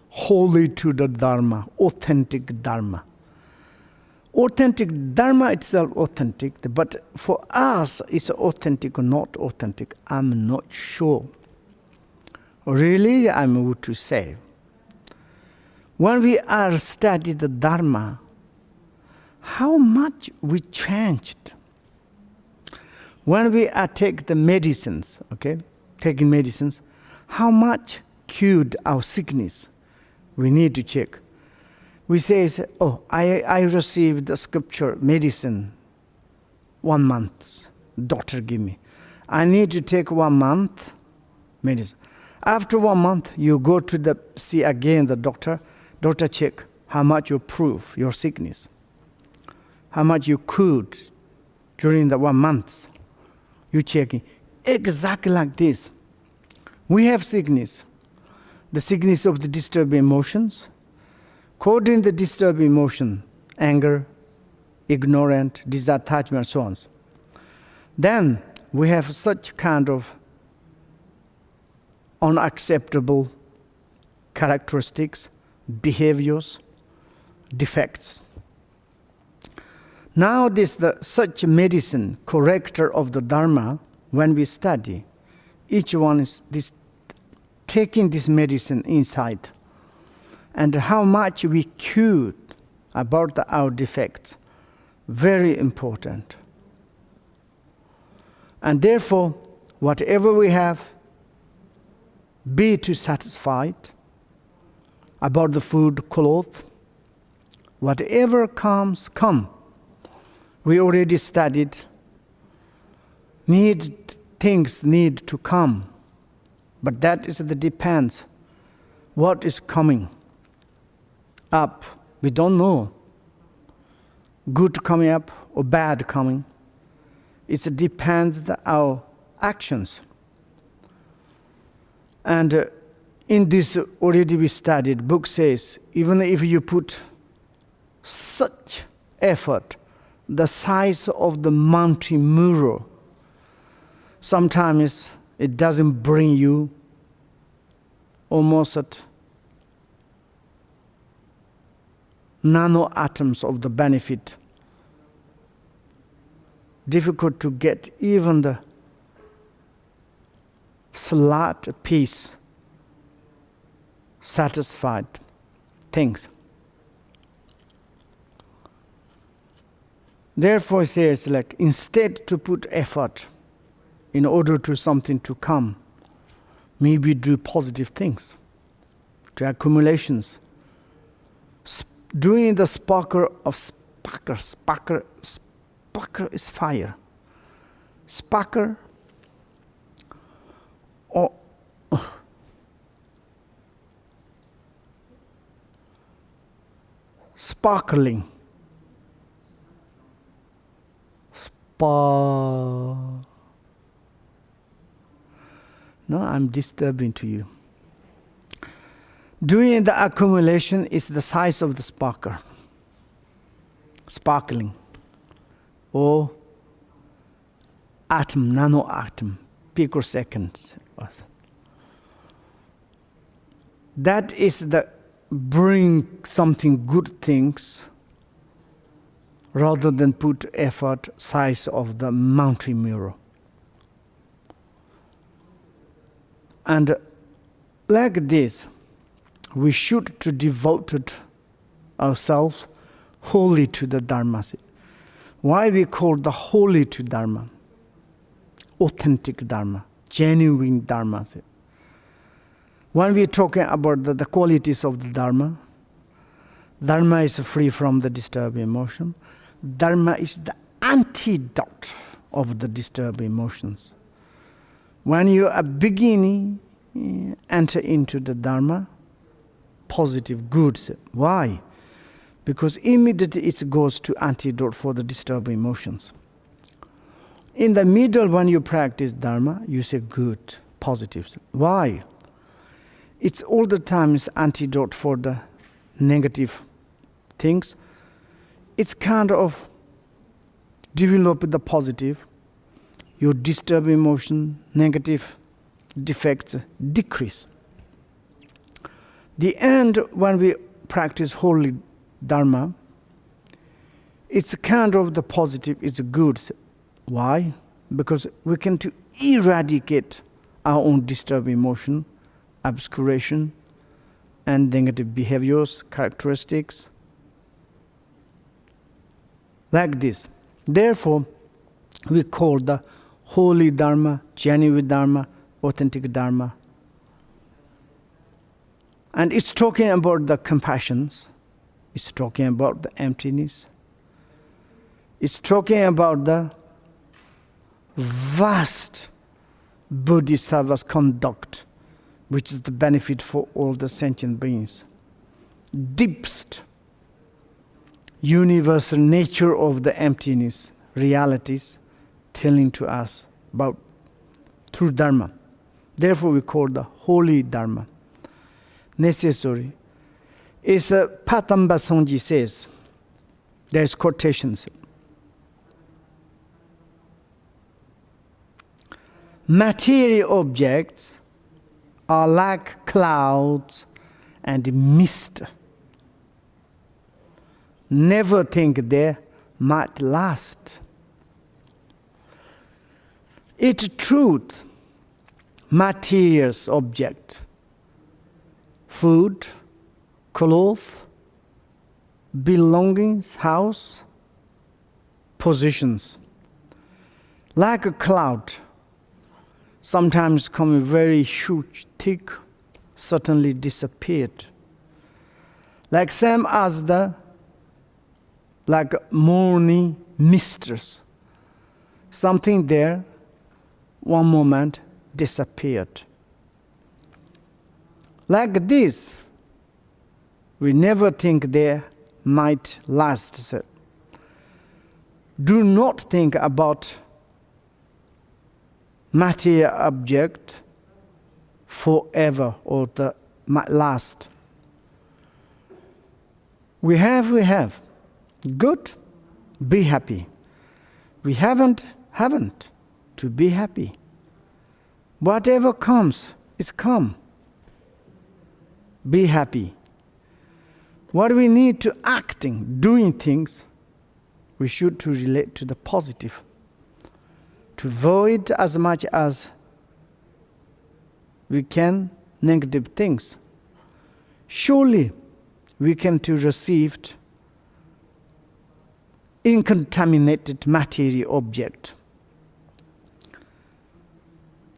wholly to the Dharma, authentic Dharma. Authentic Dharma itself authentic, but for us, is authentic or not authentic? I'm not sure. Really, I'm would to say. When we are studying the Dharma, how much we changed. When we are take the medicines, taking medicines, how much cured our sickness? We need to check. We say, I received the scripture medicine 1 month. Doctor give me. I need to take 1 month medicine. After 1 month, you go to see again the doctor. Doctor check how much you prove your sickness. How much you could during the 1 month. You checking. Exactly like this. We have sickness. The sickness of the disturbed emotions. According to the disturbed emotion, anger, ignorant, disattachment, so on. Then we have such kind of unacceptable characteristics, behaviors, defects. Now such medicine, corrector of the Dharma, when we study, each one is taking this medicine inside, and how much we cured about our defects, very important. And therefore, whatever we have, be too satisfied about the food, clothes, whatever comes, come. We already studied. Things need to come. But that is the depends. What is coming up? We don't know. Good coming up or bad coming. It depends on our actions. And in this already we studied, book says, even if you put such effort, the size of the mountain mirror, sometimes it doesn't bring you almost at nano atoms of the benefit. Difficult to get even the slight piece satisfied things. Therefore, it says instead to put effort in order to something to come, maybe do positive things, to accumulations. Doing the sparkle is fire. Sparkle or sparkling. No, I'm disturbing to you. Doing the accumulation is the size of the sparkle. Sparkling. Or atom, nano atom, picoseconds. That is the bring something good things rather than put effort size of the mountain mirror. And like this, we should to devote ourselves wholly to the Dharma. Why we call the holy to Dharma? Authentic Dharma, genuine Dharma. When we're talking about the qualities of the Dharma, Dharma is free from the disturbed emotion. Dharma is the antidote of the disturbed emotions. When you are beginning, enter into the Dharma, positive, good. Why? Because immediately it goes to antidote for the disturbed emotions. In the middle, when you practice Dharma, you say good, positive. Why? It's all the time is antidote for the negative things. It's kind of develop the positive, your disturbed emotion, negative defects decrease. The end, when we practice holy Dharma, it's kind of the positive, it's good. Why? Because we can to eradicate our own disturbed emotion, obscuration, and negative behaviors, characteristics, like this. Therefore, we call the holy Dharma, genuine Dharma, authentic Dharma. And it's talking about the compassions. It's talking about the emptiness. It's talking about the vast Bodhisattva's conduct, which is the benefit for all the sentient beings. Deepest universal nature of the emptiness, realities, telling to us about through Dharma. Therefore we call the holy Dharma. Necessary. It's Patamba Songji says, there's quotations. Material objects are like clouds and mist. Never think they might last. It's truth, materials object, food, clothes, belongings, house, positions. Like a cloud, sometimes come very huge, thick, suddenly disappeared. Like same as the morning mistress. Something there, one moment, disappeared. Like this, we never think they might last. Do not think about material object forever or the might last. We have. Good, be happy. We haven't, to be happy. Whatever comes, it's come. Be happy. What we need to acting, doing things, we should to relate to the positive. To avoid as much as we can negative things. Surely we can to receive uncontaminated material object.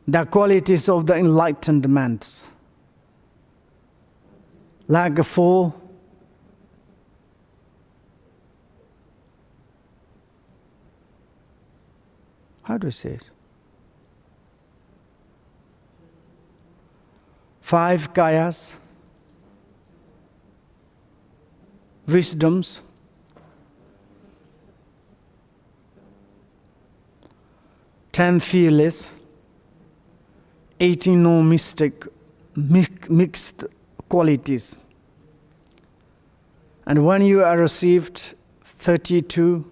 The qualities of the enlightenment, like for how do I say it? 5 kayas, wisdoms, 10 fearless, 18 no mistake, mixed qualities. And when you are received 32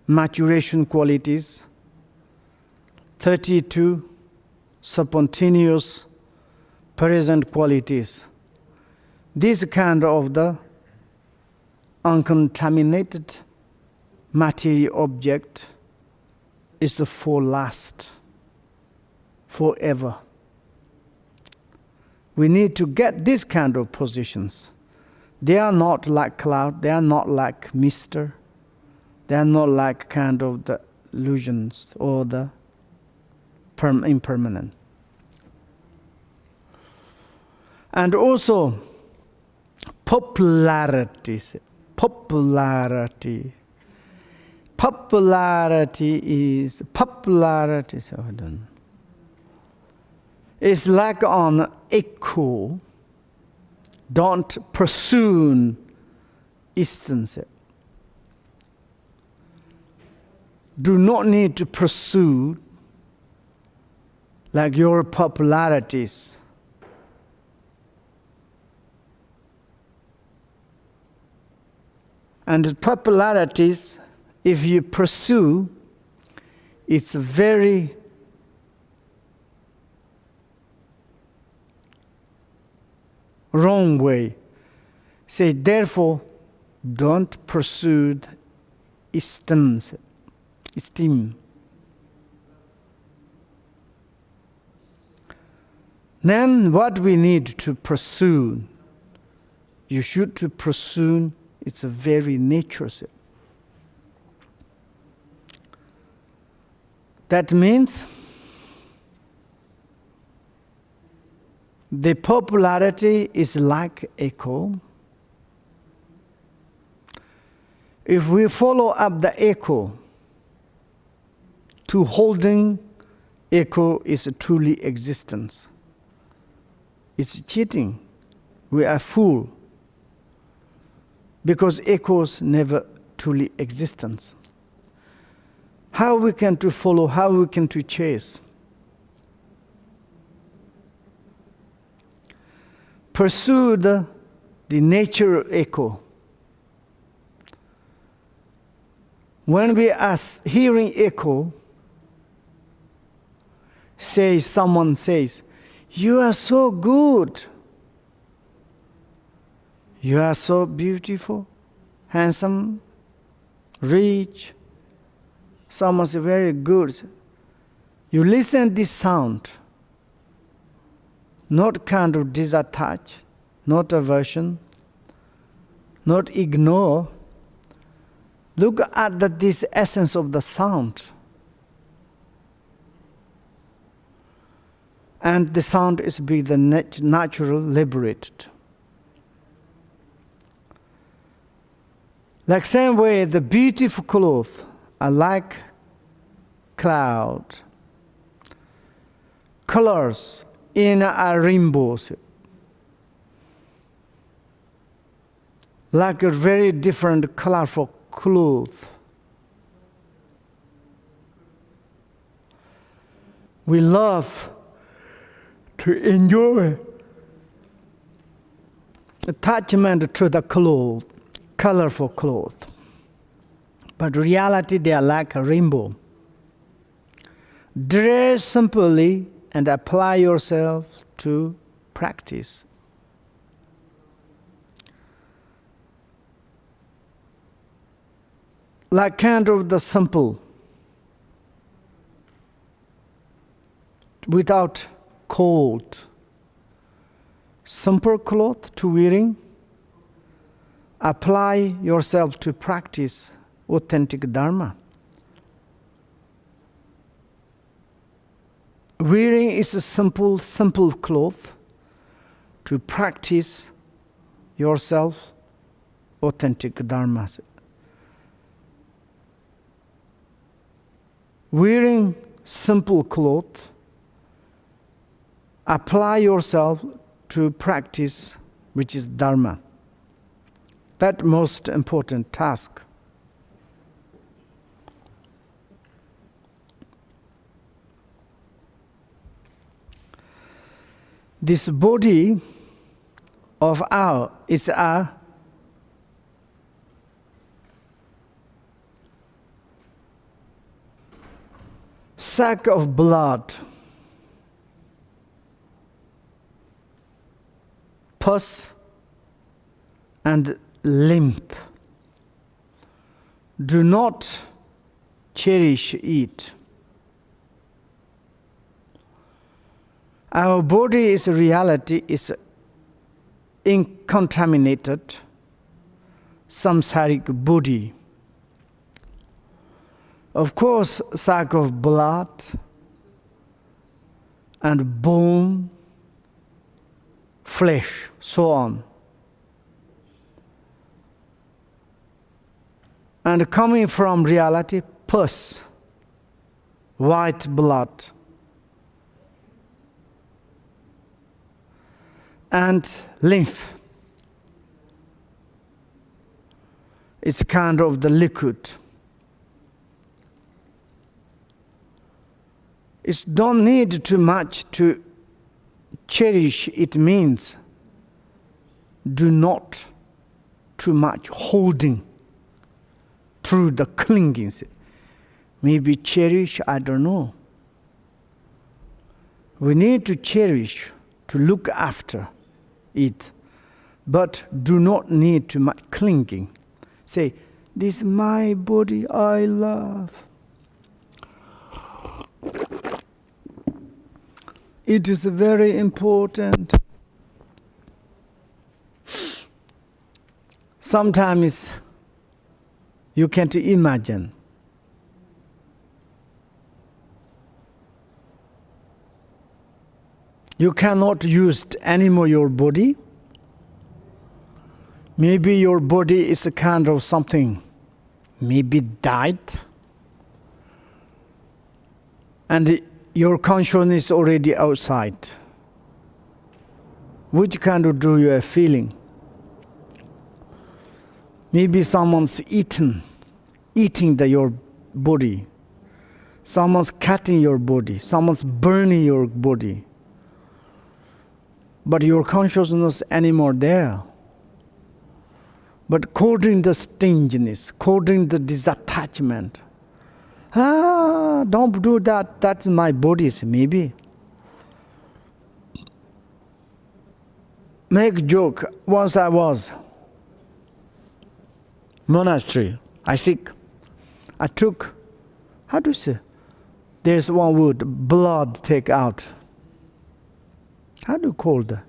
maturation qualities, 32 spontaneous present qualities, this kind of the uncontaminated material object is for last, forever. We need to get this kind of positions. They are not like cloud, they are not like mister, they are not like kind of the illusions or the impermanent. And also popularity. So I don't know. It's like an echo. Don't pursue instance. Do not need to pursue like your popularities. And popularities, if you pursue, It's a very wrong way. Say, therefore, don't pursue esteem. Then what we need to pursue, you should to pursue its a very nature. That means the popularity is like echo. If we follow up the echo, to holding echo is a truly existence. It's cheating. We are fool. Because echoes never truly existence. How we can to follow, how we can to chase? Pursue the nature of echo. When we are hearing echo, someone says, "You are so good. You are so beautiful, handsome, rich. Someone is very good." You listen this sound, not kind of disattach, not aversion, not ignore. Look at this essence of the sound. And the sound is being the natural liberated. Like same way, the beautiful clothes are like cloud. Colors in a rainbows. Like a very different colorful clothes. We love to enjoy attachment to the clothes, colorful clothes. But reality, they are like a rainbow. Dress simply and apply yourself to practice. Like kind of the simple, without cold, simple cloth to wearing. Apply yourself to practice authentic Dharma. Wearing is a simple cloth to practice yourself authentic Dharma. Wearing simple cloth, apply yourself to practice, which is Dharma. That most important task. This body of ours is a sack of blood, pus, and lymph. Do not cherish it. Our body is reality, is uncontaminated, samsaric body. Of course, sack of blood and bone, flesh, so on. And coming from reality, pus, white blood. And lymph. It's kind of the liquid. It don't need too much to cherish. It means do not too much holding through the clinging. maybe cherish, I don't know. We need to cherish, to look after it, but do not need too much clinging. Say, this is my body I love. It is very important. Sometimes you can't imagine. You cannot use anymore your body. Maybe your body is a kind of something, maybe died. And your consciousness is already outside. Which kind of do you are feeling? Maybe someone's eating your body. Someone's cutting your body. Someone's burning your body. But your consciousness anymore there. But causing the stinginess, causing the disattachment. Don't do that. That's my body's maybe. Make joke. Once I was monastery. I think I took, how do you say? There's one word, blood take out. How do you call that?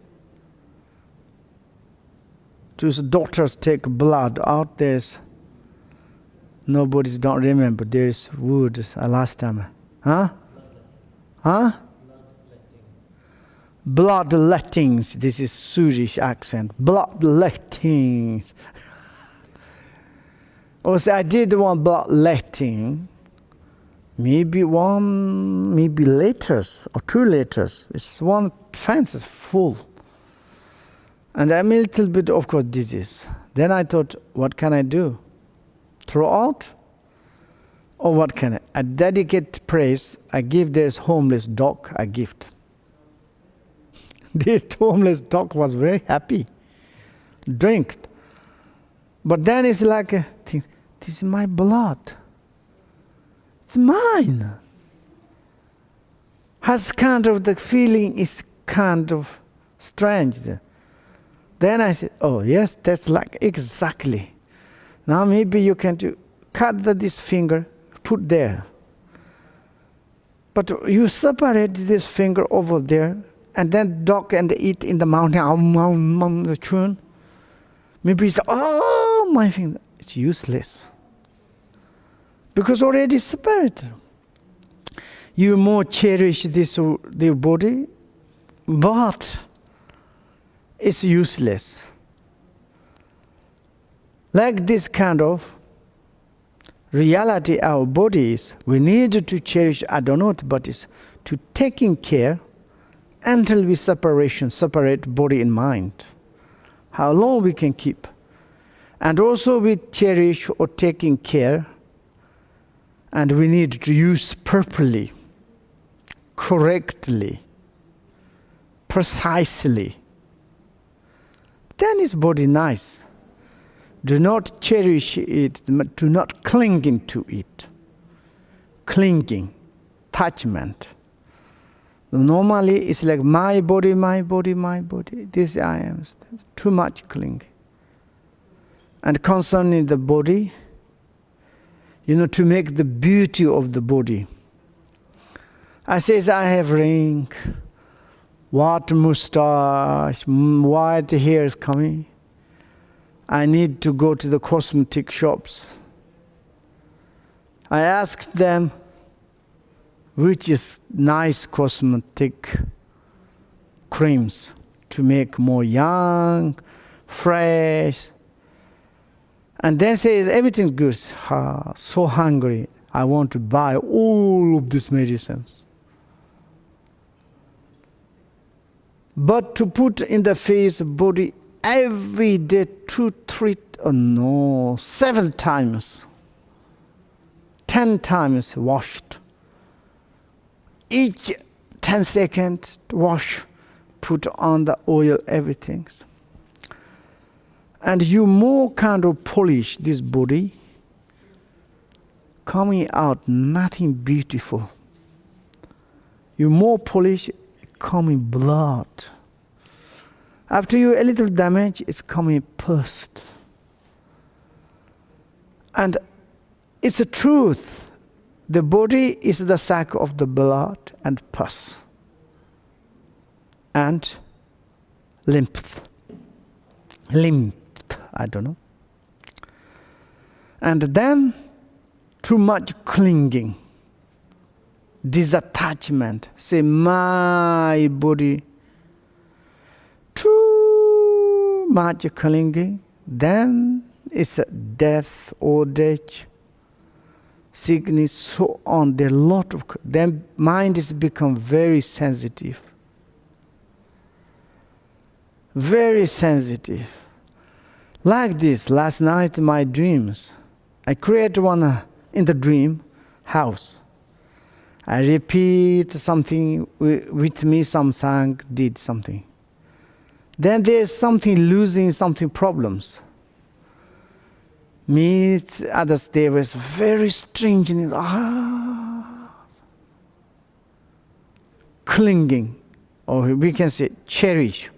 To doctors take blood out. There's nobody's don't remember. There's words last time. Bloodlettings. This is Swedish accent. Bloodlettings. Also, I did one bloodletting. Maybe letters or 2 letters. It's one fence is full. And I'm a little bit, of course, disease. Then I thought, what can I do? Throw out? Or what can I? I dedicate praise. I give this homeless dog a gift. This homeless dog was very happy. Drank. But then it's like, this is my blood. It's mine. Has kind of the feeling is kind of strange. Then I said, oh yes, that's like exactly. Now maybe you can cut this finger, put there. But you separate this finger over there, and then dog and eat in the mountain, the chun. Maybe it's, oh, my finger. It's useless. Because already separated. You more cherish the body, but it's useless. Like this kind of reality our body is, we need to cherish, I don't know, but it's to taking care until we separate body and mind. How long we can keep. And also we cherish or taking care, and we need to use properly, correctly, precisely. Then is body nice. Do not cherish it, do not cling into it. Clinging, attachment. Normally it's like my body, my body, my body. This I am. That's too much clinging. And concerning the body, to make the beauty of the body. I says I have ring, white mustache, white hair is coming. I need to go to the cosmetic shops. I asked them, which is nice cosmetic creams to make more young, fresh. And then says, everything's good. So hungry. I want to buy all of these medicines. But to put in the face, body, every day, 7 times, 10 times washed. Each 10 seconds wash, put on the oil, everything. And you more kind of polish this body, coming out nothing beautiful. You more polish, coming blood. After you a little damage, it's coming pus. And it's a truth. The body is the sac of the blood and pus. And lymph, I don't know. And then too much clinging, disattachment. Say, my body, too much clinging. Then it's death, old age, sickness, so on. There are a lot of. Then mind is become very sensitive. Very sensitive. Like this, last night my dreams. I create one in the dream house. I repeat something with me, samsang did something. Then there's something losing, something problems. Meet others, there was very strange, clinging, or we can say cherish.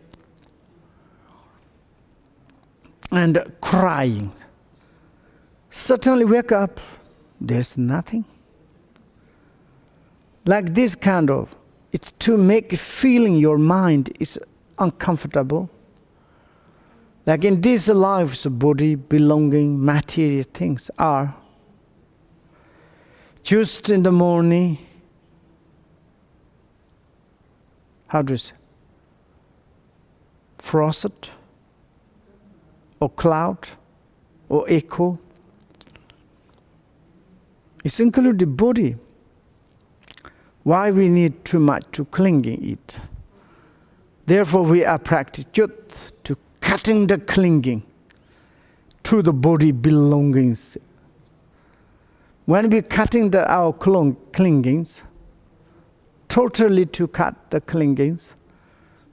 And crying. Suddenly wake up, there's nothing. Like this kind of, it's to make feeling your mind is uncomfortable. Like in this life, body, belonging, material things are. Just in the morning, how do you say? Frost, or cloud, or echo. It's included the body. Why we need too much to clinging it? Therefore we are practicing to cutting the clinging to the body belongings. When we cutting our clingings, totally to cut the clingings,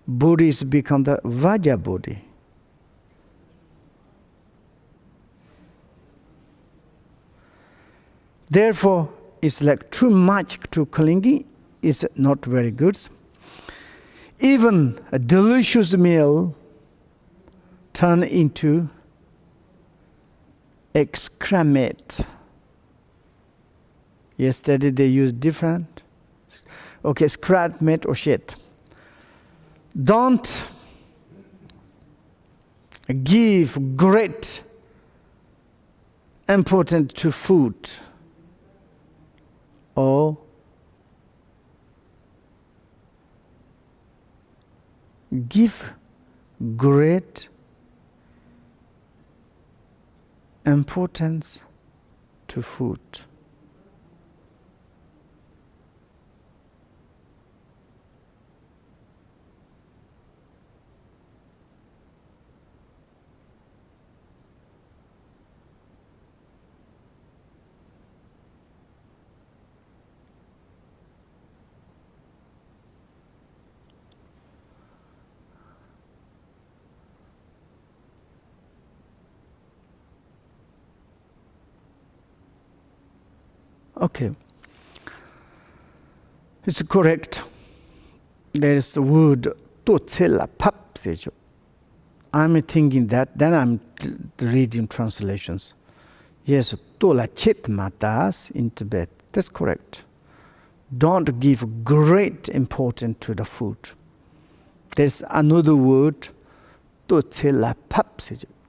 bodies become the Vajra body. Therefore, it's like too much to clinging is not very good. Even a delicious meal turn into excrement. Yesterday they used different. Okay, excrement or shit. Don't give great importance to food. Or give great importance to food. Okay. It's correct. There is the word totsela pap. I'm thinking that, then I'm reading translations. Yes, tola chit matas in Tibet. That's correct. Don't give great importance to the food. There's another word, totsela pap.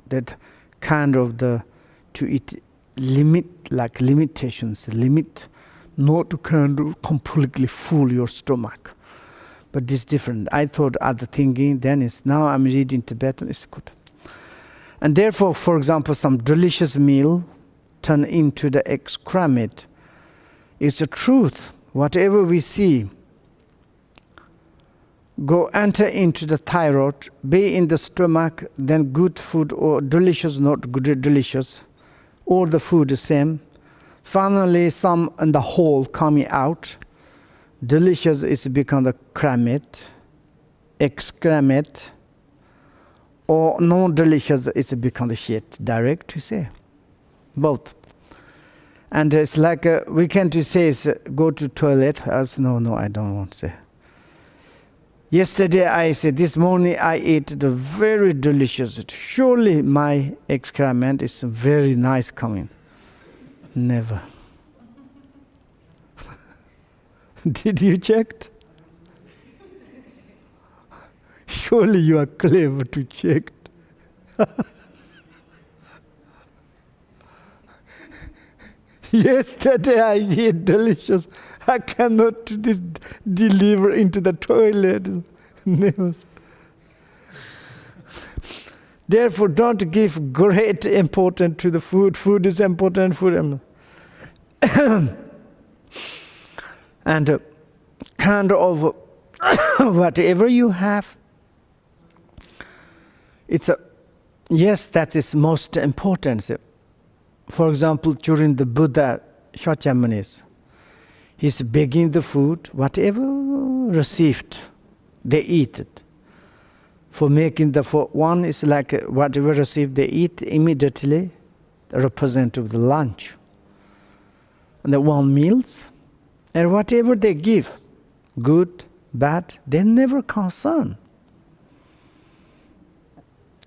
That kind of the to eat. Limit, like limitations, limit, not to kind of completely full your stomach. But this is different. I thought other thinking, then it's now I'm reading Tibetan, it's good. And therefore, for example, some delicious meal turn into the excrement. It's a truth. Whatever we see, go enter into the thyroid, be in the stomach, then good food or delicious, not good, delicious. All the food is same. Finally, some in the whole coming out. Delicious is become the excrement, or non-delicious is become the shit. Direct to say, both. And it's like we can't say go to toilet. As no, I don't want to say. Yesterday I said, this morning I ate the very delicious. Surely my excrement is very nice coming. Never. Did you check? Surely you are clever to check. Yesterday I ate delicious. I cannot deliver into the toilet. Never. Therefore, don't give great importance to the food. Food is important. And kind of whatever you have, yes, that is most important. For example, during the Buddha Shakyamunis, he's begging the food, whatever received, they eat it. For one is like whatever received, they eat immediately, representative the lunch. And the one meals, and whatever they give, good, bad, they never concern.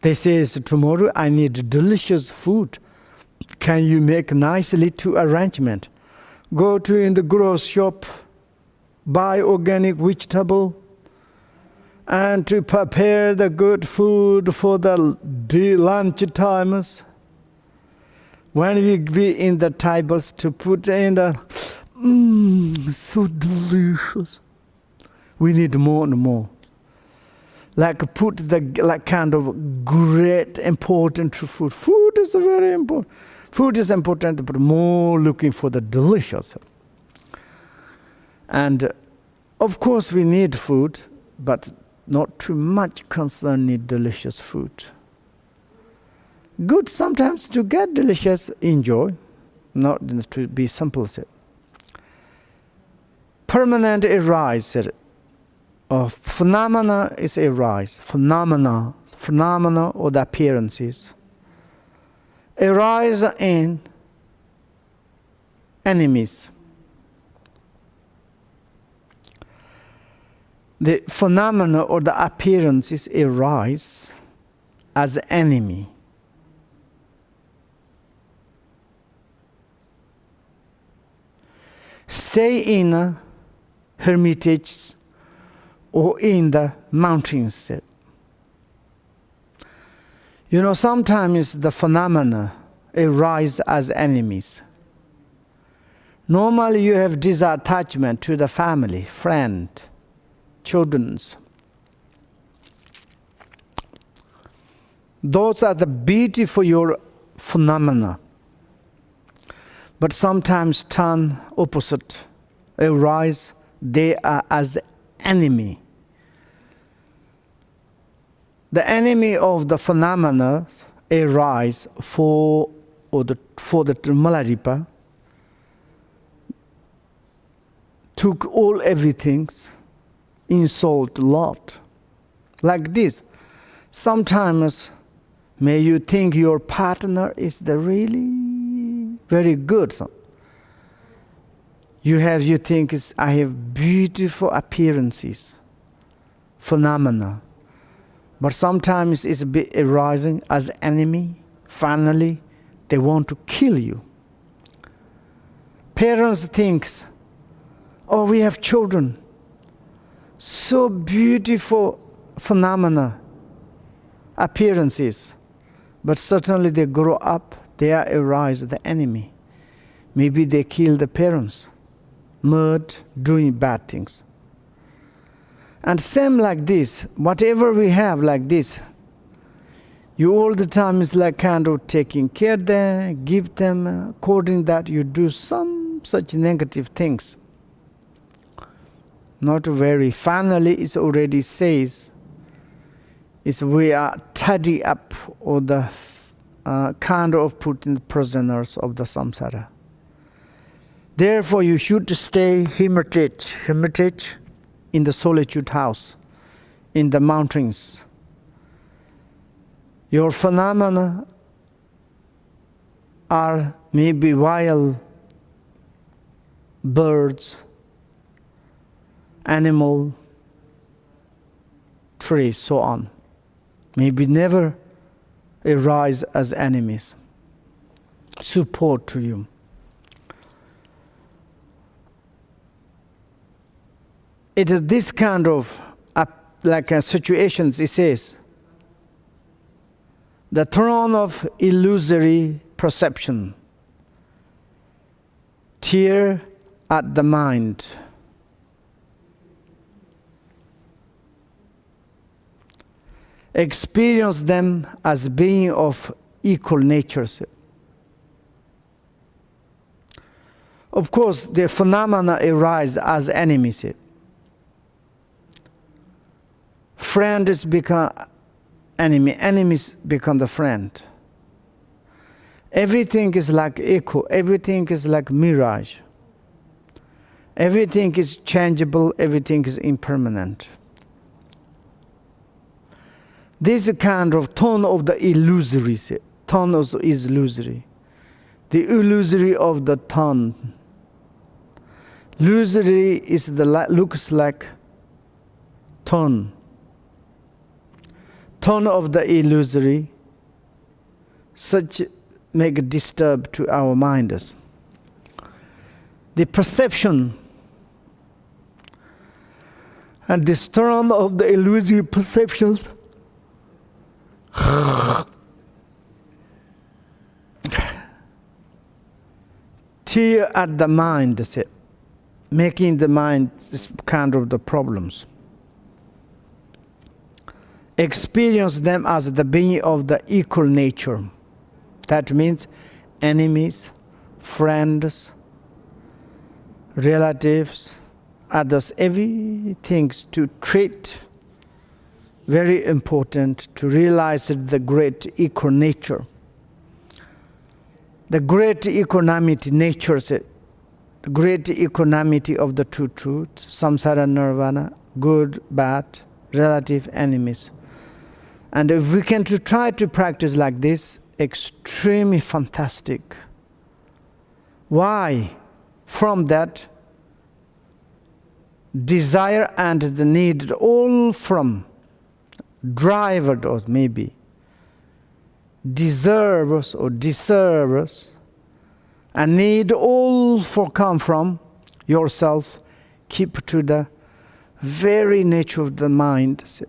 They say, tomorrow I need delicious food. Can you make nice little arrangement? Go to in the grocery shop, buy organic vegetable, and to prepare the good food for the lunch times. When we be in the tables to put in the, so delicious. We need more and more. Like put the kind of great important food. Food is very important. Food is important, but more looking for the delicious. And of course we need food, but not too much concern need delicious food. Good sometimes to get delicious, enjoy, not to be simple. Permanent arise. Phenomena is arise. Phenomena or the appearances arise in enemies. The phenomena or the appearances arise as enemy. Stay in a hermitage or in the mountains. Sometimes the phenomena arise as enemies. Normally you have disattachment to the family, friend, children's. Those are the beauty for your phenomena. But sometimes turn opposite, arise, they are as enemy. The enemy of the phenomena arise for the Malaripa, took everything, insult a lot. Like this. Sometimes may you think your partner is the really very good. You think I have beautiful appearances, phenomena. But sometimes it's arising as enemy. Finally, they want to kill you. Parents think, we have children. So beautiful phenomena, appearances. But certainly they grow up, they arise the enemy. Maybe they kill the parents, murder, doing bad things. And same like this, whatever we have like this, you all the time is like kind of taking care of them, give them, according that you do some such negative things. Not very, finally it already says, we are tidy up or the kind of putting prisoners of the samsara. Therefore you should stay hermitage in the solitude house, in the mountains. Your phenomena are maybe wild birds, animal, trees, so on. Maybe never arise as enemies. Support to you. It is this kind of situations, it says, the throne of illusory perception, tear at the mind. Experience them as being of equal natures. Of course, the phenomena arise as enemies. Friends become enemy, enemies become the friend. Everything is like echo, everything is like mirage. Everything is changeable, everything is impermanent. This kind of tone of the illusory, tone is illusory. The illusory of the tone. Illusory is looks like tone. Tone of the illusory, such make disturb to our minds. The perception and this tone of the illusory perceptions tear at the mind, making the mind kind of the problems. Experience them as the being of the equal nature. That means enemies, friends, relatives, others, everything to treat very important to realize the great equal nature. The great equanimity nature, the great equanimity of the two truths, samsara, nirvana, good, bad, relative, enemies. And if we can try to practice like this, extremely fantastic. Why? From that, desire and the need, all from driver or maybe deserves or deserves, and need all for come from yourself. Keep to the very nature of the mind.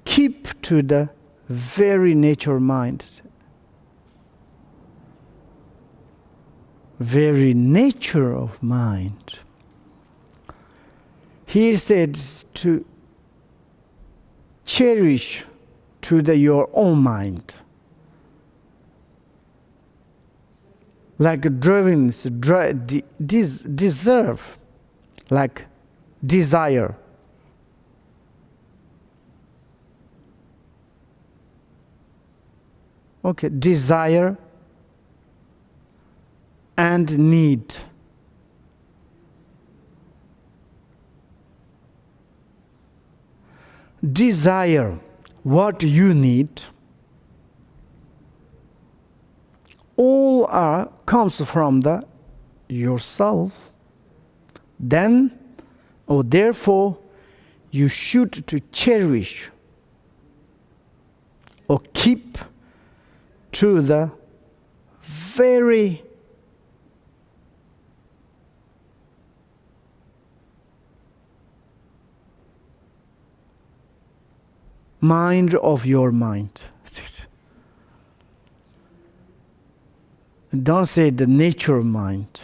Keep to the very nature of mind. Very nature of mind. He said to cherish to your own mind. Like drivings, deserve, like desire. Okay, desire and need. Desire what you need. All comes from the yourself. Then, or therefore, you should to cherish or keep to the very mind of your mind. Don't say the nature of mind.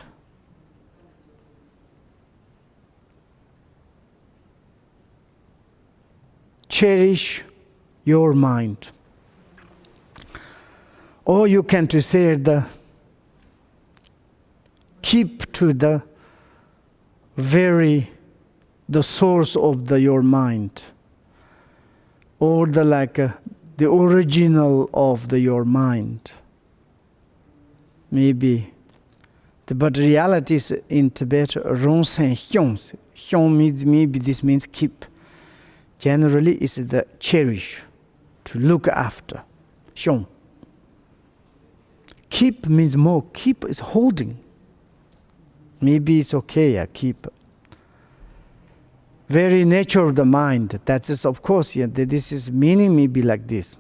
Cherish your mind. Or you can to say keep to the source of your mind. Or the original of your mind. Maybe. But reality is in Tibet, ronsen hyong. Hyong means maybe this means keep. Generally is the cherish, to look after. Hyong. Keep means more. Keep is holding. Maybe it's okay, keep. Very nature of the mind. That is, of course, this is meaning maybe like this.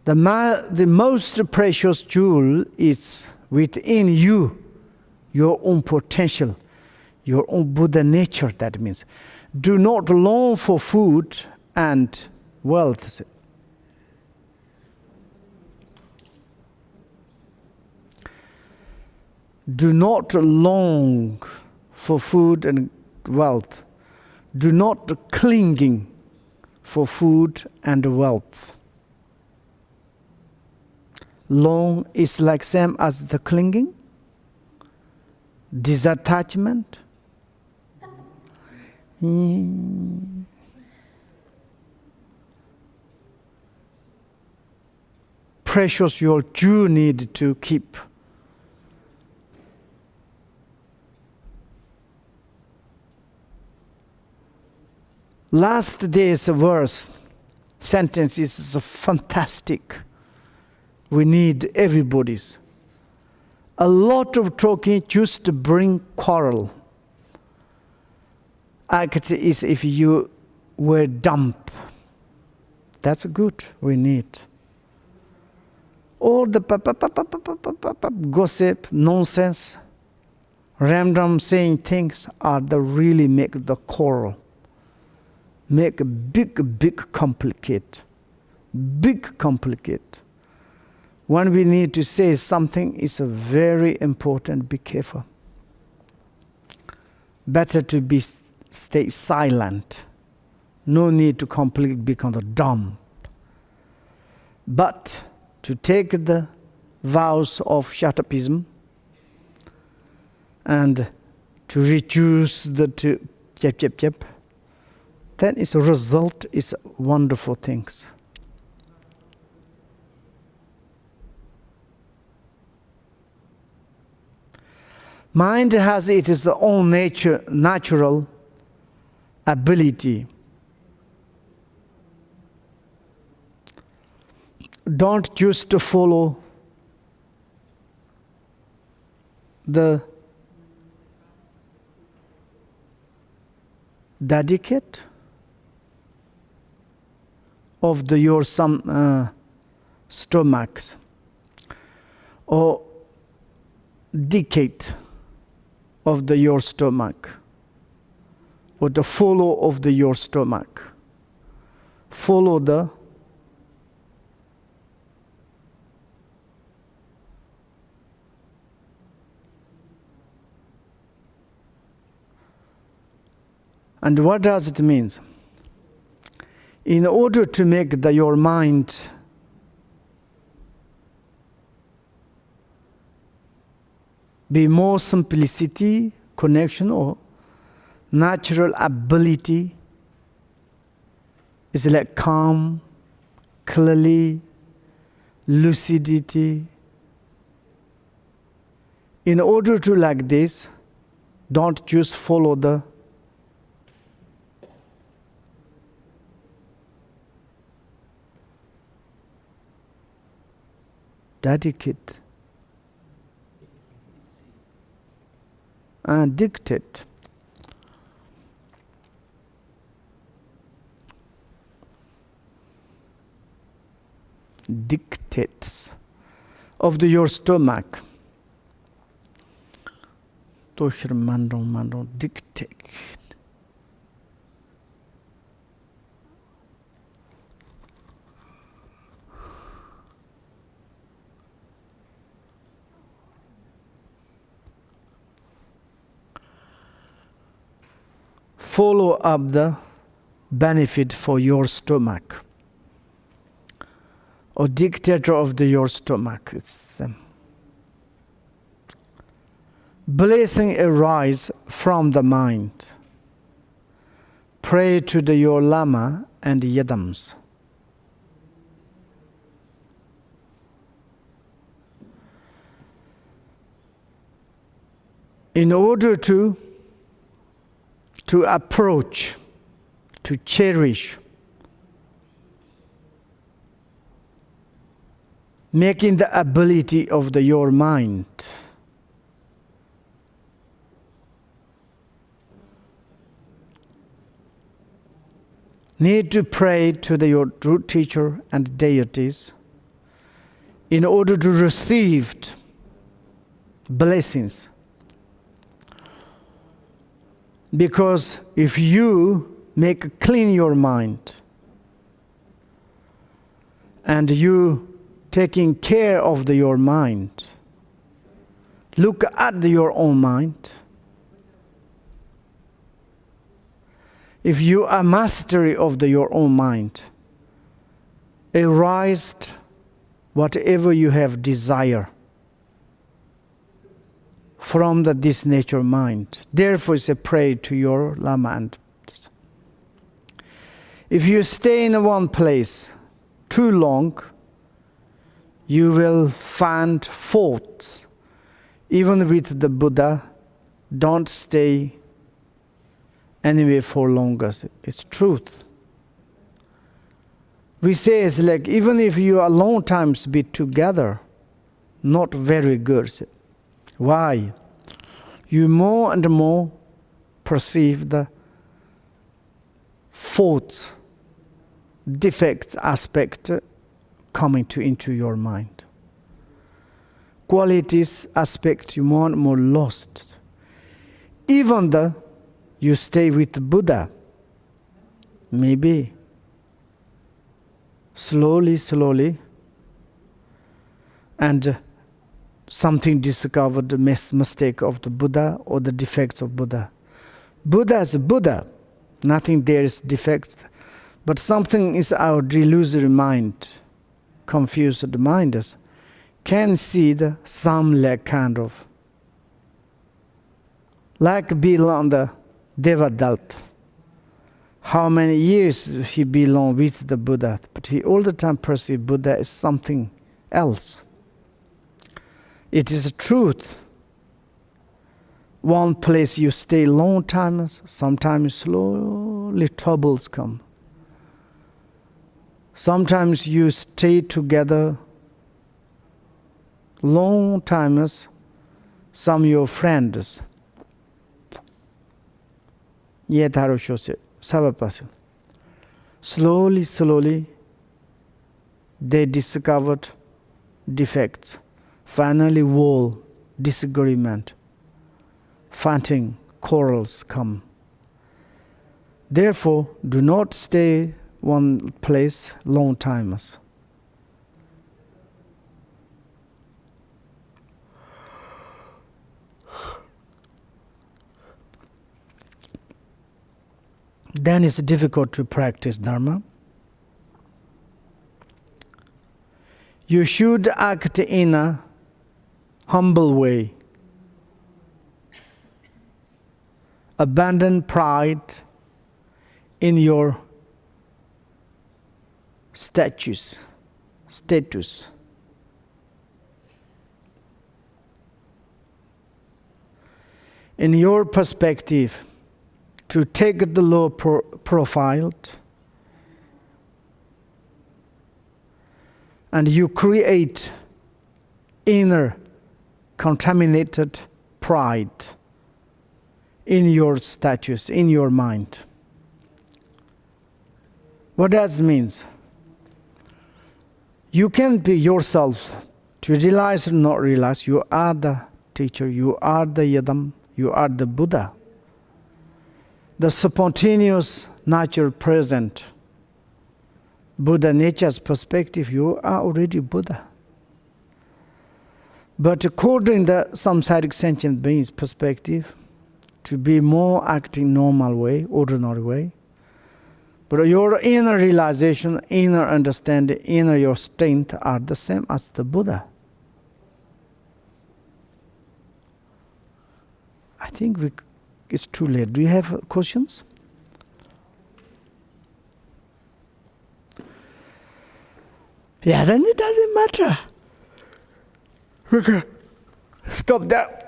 The most precious jewel is within you, your own potential, your own Buddha nature, that means. Do not long for food and wealth. Do not long for food and wealth. Do not clinging for food and wealth. Long is like same as the clinging, disattachment. Precious your jewel need to keep. Last day's verse, sentence is fantastic. We need everybody's. A lot of talking just to bring quarrel. Act is if you were dumb. That's good, we need. All the gossip, nonsense, random saying things are the really make the quarrel. Make a big complicate. Big complicate. When we need to say something, it's a very important, be careful. Better to stay silent. No need to completely become dumb. But to take the vows of shutapism and to reduce the chep, then its result is wonderful things. Mind has its own natural ability. Don't just follow the dedicate of your stomachs or dictate of your stomach or the follow of your stomach. Follow the and what does it mean? In order to make your mind be more simplicity, connection, or natural ability, is like calm, clearly, lucidity. In order to like this, don't just follow the dedicate and dictate. Dictates of your stomach. Dictate. Follow up the benefit for your stomach, or dictator of your stomach. It's blessing arise from the mind. Pray to your Lama and Yadams. In order to approach, to cherish making the ability of your mind. Need to pray to your root teacher and deities in order to receive blessings. Because if you make clean your mind and you taking care of your mind, look at your own mind. If you are mastery of your own mind, arise whatever you have desire from this nature mind. Therefore, it's a prayer to your Lama. And if you stay in one place too long, you will find faults. Even with the Buddha, don't stay anyway for longer. It's truth. We say it's like even if you are long times be together, not very good. Why? You more and more perceive the faults, defects aspect coming into your mind. Qualities aspect you more and more lost. Even though you stay with Buddha, maybe slowly, and something discovered the mistake of the Buddha or the defects of Buddha. Buddha is Buddha, nothing there is defects, but something is our delusory mind, confused mind is, can see some like kind of, like belong the Devadatta. How many years he belonged with the Buddha, but he all the time perceived Buddha as something else. It is a truth. One place you stay long time, sometimes slowly troubles come. Sometimes you stay together long times, some your friends. Slowly, they discovered defects. Finally, war, disagreement, fighting, quarrels come. Therefore, do not stay one place long times. Then it's difficult to practice Dharma. You should act in a humble way. Abandon pride in your status. In your perspective, to take the low profile, and you create inner contaminated pride in your status, in your mind. What does it mean? You can be yourself, to realize or not realize, you are the teacher, you are the Yadam, you are the Buddha. The spontaneous nature present, Buddha nature's perspective, you are already Buddha. But according to the samsaric sentient beings' perspective, to be more acting normal way, ordinary way, but your inner realization, inner understanding, inner your strength are the same as the Buddha. I think it's too late. Do you have questions? Yeah, then it doesn't matter. Okay, stop there.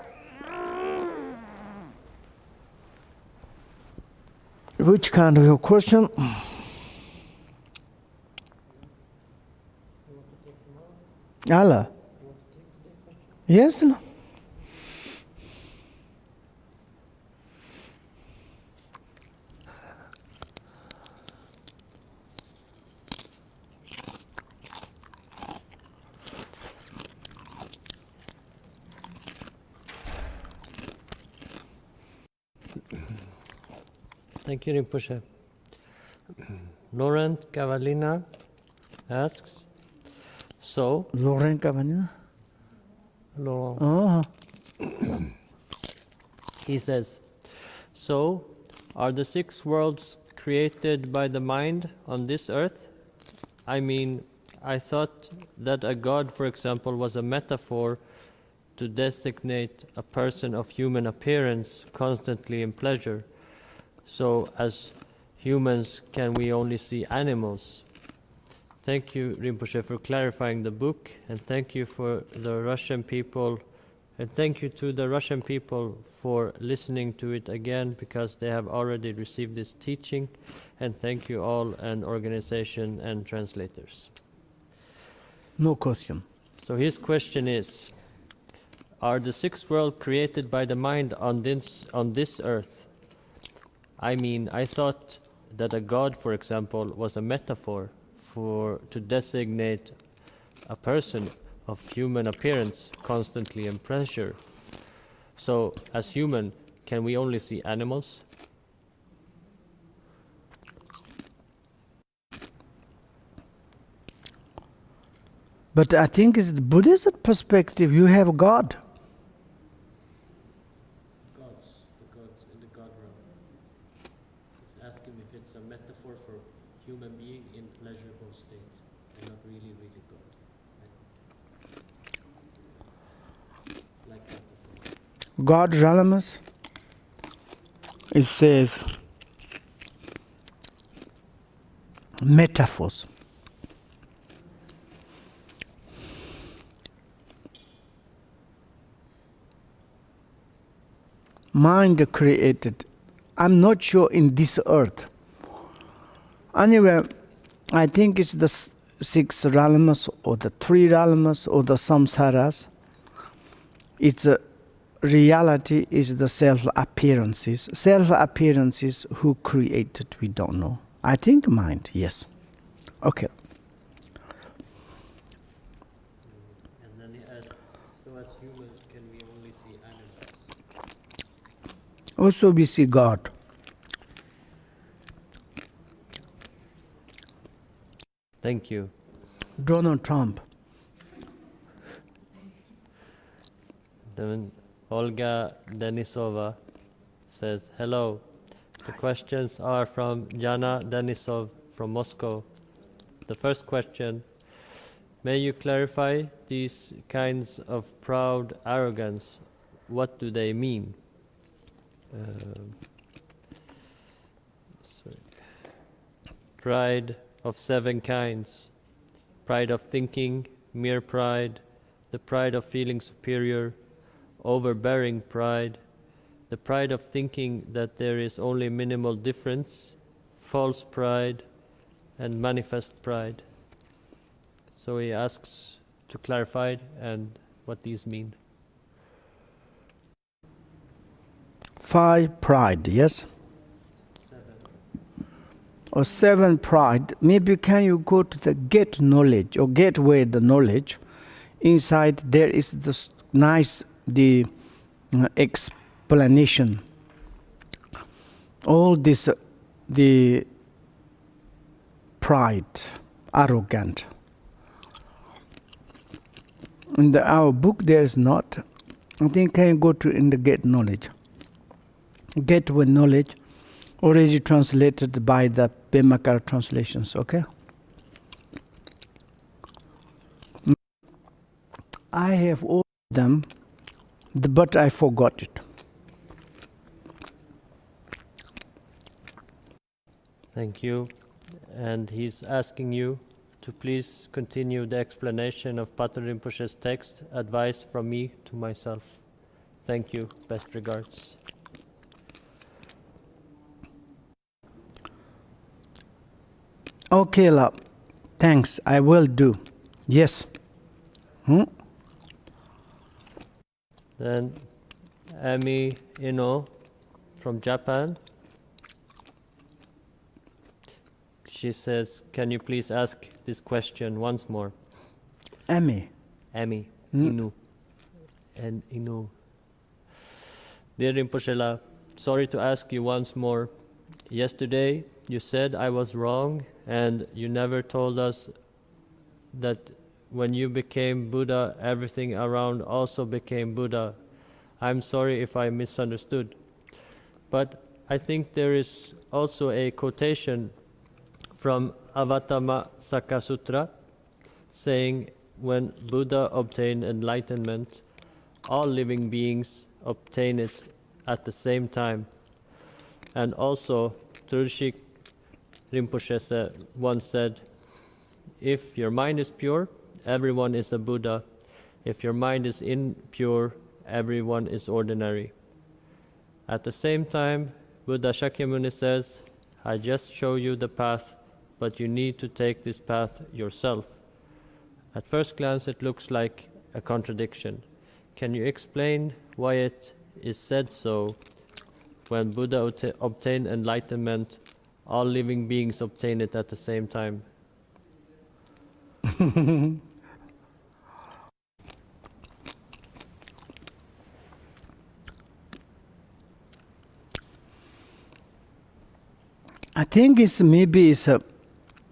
Which kind of your question? Allah. Yes, no? Thank you, Rinpoche. Laurent Cavalina asks, so... Laurent Cavalina? Laurent. Oh. He says, so, are the 6 worlds created by the mind on this earth? I mean, I thought that a god, for example, was a metaphor to designate a person of human appearance constantly in pleasure. So, as humans, can we only see animals? Thank you, Rinpoche, for clarifying the book, and thank you for the Russian people, and thank you to the Russian people for listening to it again, because they have already received this teaching, and thank you all and organization and translators. No question. So his question is, are the 6 worlds created by the mind on this earth? I mean, I thought that a god, for example, was a metaphor to designate a person of human appearance constantly in pleasure. So, as human, can we only see animals? But I think it's the Buddhist perspective, you have God. The gods in the God realm. He's asking if it's a metaphor for human being in pleasurable states, and not really God. Like metaphor. God realms, it says metaphors. Mind created. I'm not sure in this earth. Anyway, I think it's the 6 realms or the 3 realms or the samsaras. It's a reality is the self-appearances. Self-appearances, who created, we don't know. I think mind, yes. Okay. And then he asked, so as humans, can we only see animals? Also we see God. Thank you. Donald Trump. Then Olga Denisova says, hello. The questions are from Jana Denisov from Moscow. The first question, may you clarify these kinds of proud arrogance? What do they mean? Pride of 7 kinds. Pride of thinking, mere pride, the pride of feeling superior, overbearing pride, the pride of thinking that there is only minimal difference, false pride, and manifest pride. So he asks to clarify and what these mean. 5 pride, yes? 7. Or 7 pride. Maybe can you go to the get knowledge or gateway the knowledge? Inside there is this nice explanation. All this the pride, arrogant. In our book there is not. I think can you go to in the get knowledge. Gateway knowledge, already translated by the Bemakar translations, okay? I have all of them, but I forgot it. Thank you. And he's asking you to please continue the explanation of Patrul Rinpoche's text, advice from me to myself. Thank you. Best regards. Okay, love. Thanks. I will do. Yes. Hmm? Then Ami Ino from Japan. She says, can you please ask this question once more? Ami. Ami Inu. And Inu. Dear Rinpoche, sorry to ask you once more. Yesterday you said I was wrong and you never told us that when you became Buddha, everything around also became Buddha. I'm sorry if I misunderstood. But I think there is also a quotation from Avatama Saka Sutra saying when Buddha obtained enlightenment, all living beings obtain it at the same time. And also, Trulshik Rinpoche once said, if your mind is pure, everyone is a Buddha. If your mind is impure, everyone is ordinary. At the same time, Buddha Shakyamuni says, I just show you the path, but you need to take this path yourself. At first glance, it looks like a contradiction. Can you explain why it is said so? When Buddha obtained enlightenment, all living beings obtain it at the same time. I think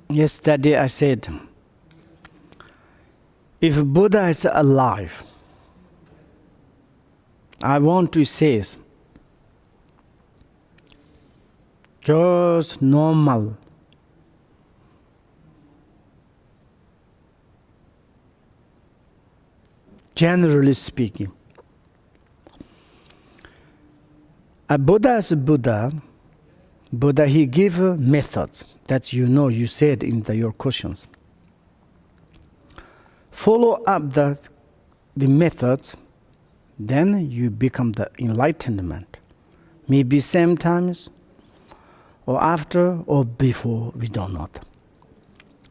yesterday I said, if Buddha is alive, I want to say, just normal. Generally speaking, a Buddha is a Buddha. Buddha, he gave methods that you said in your questions. Follow up the methods, then you become the enlightenment. Maybe same times, or after, or before, we don't know.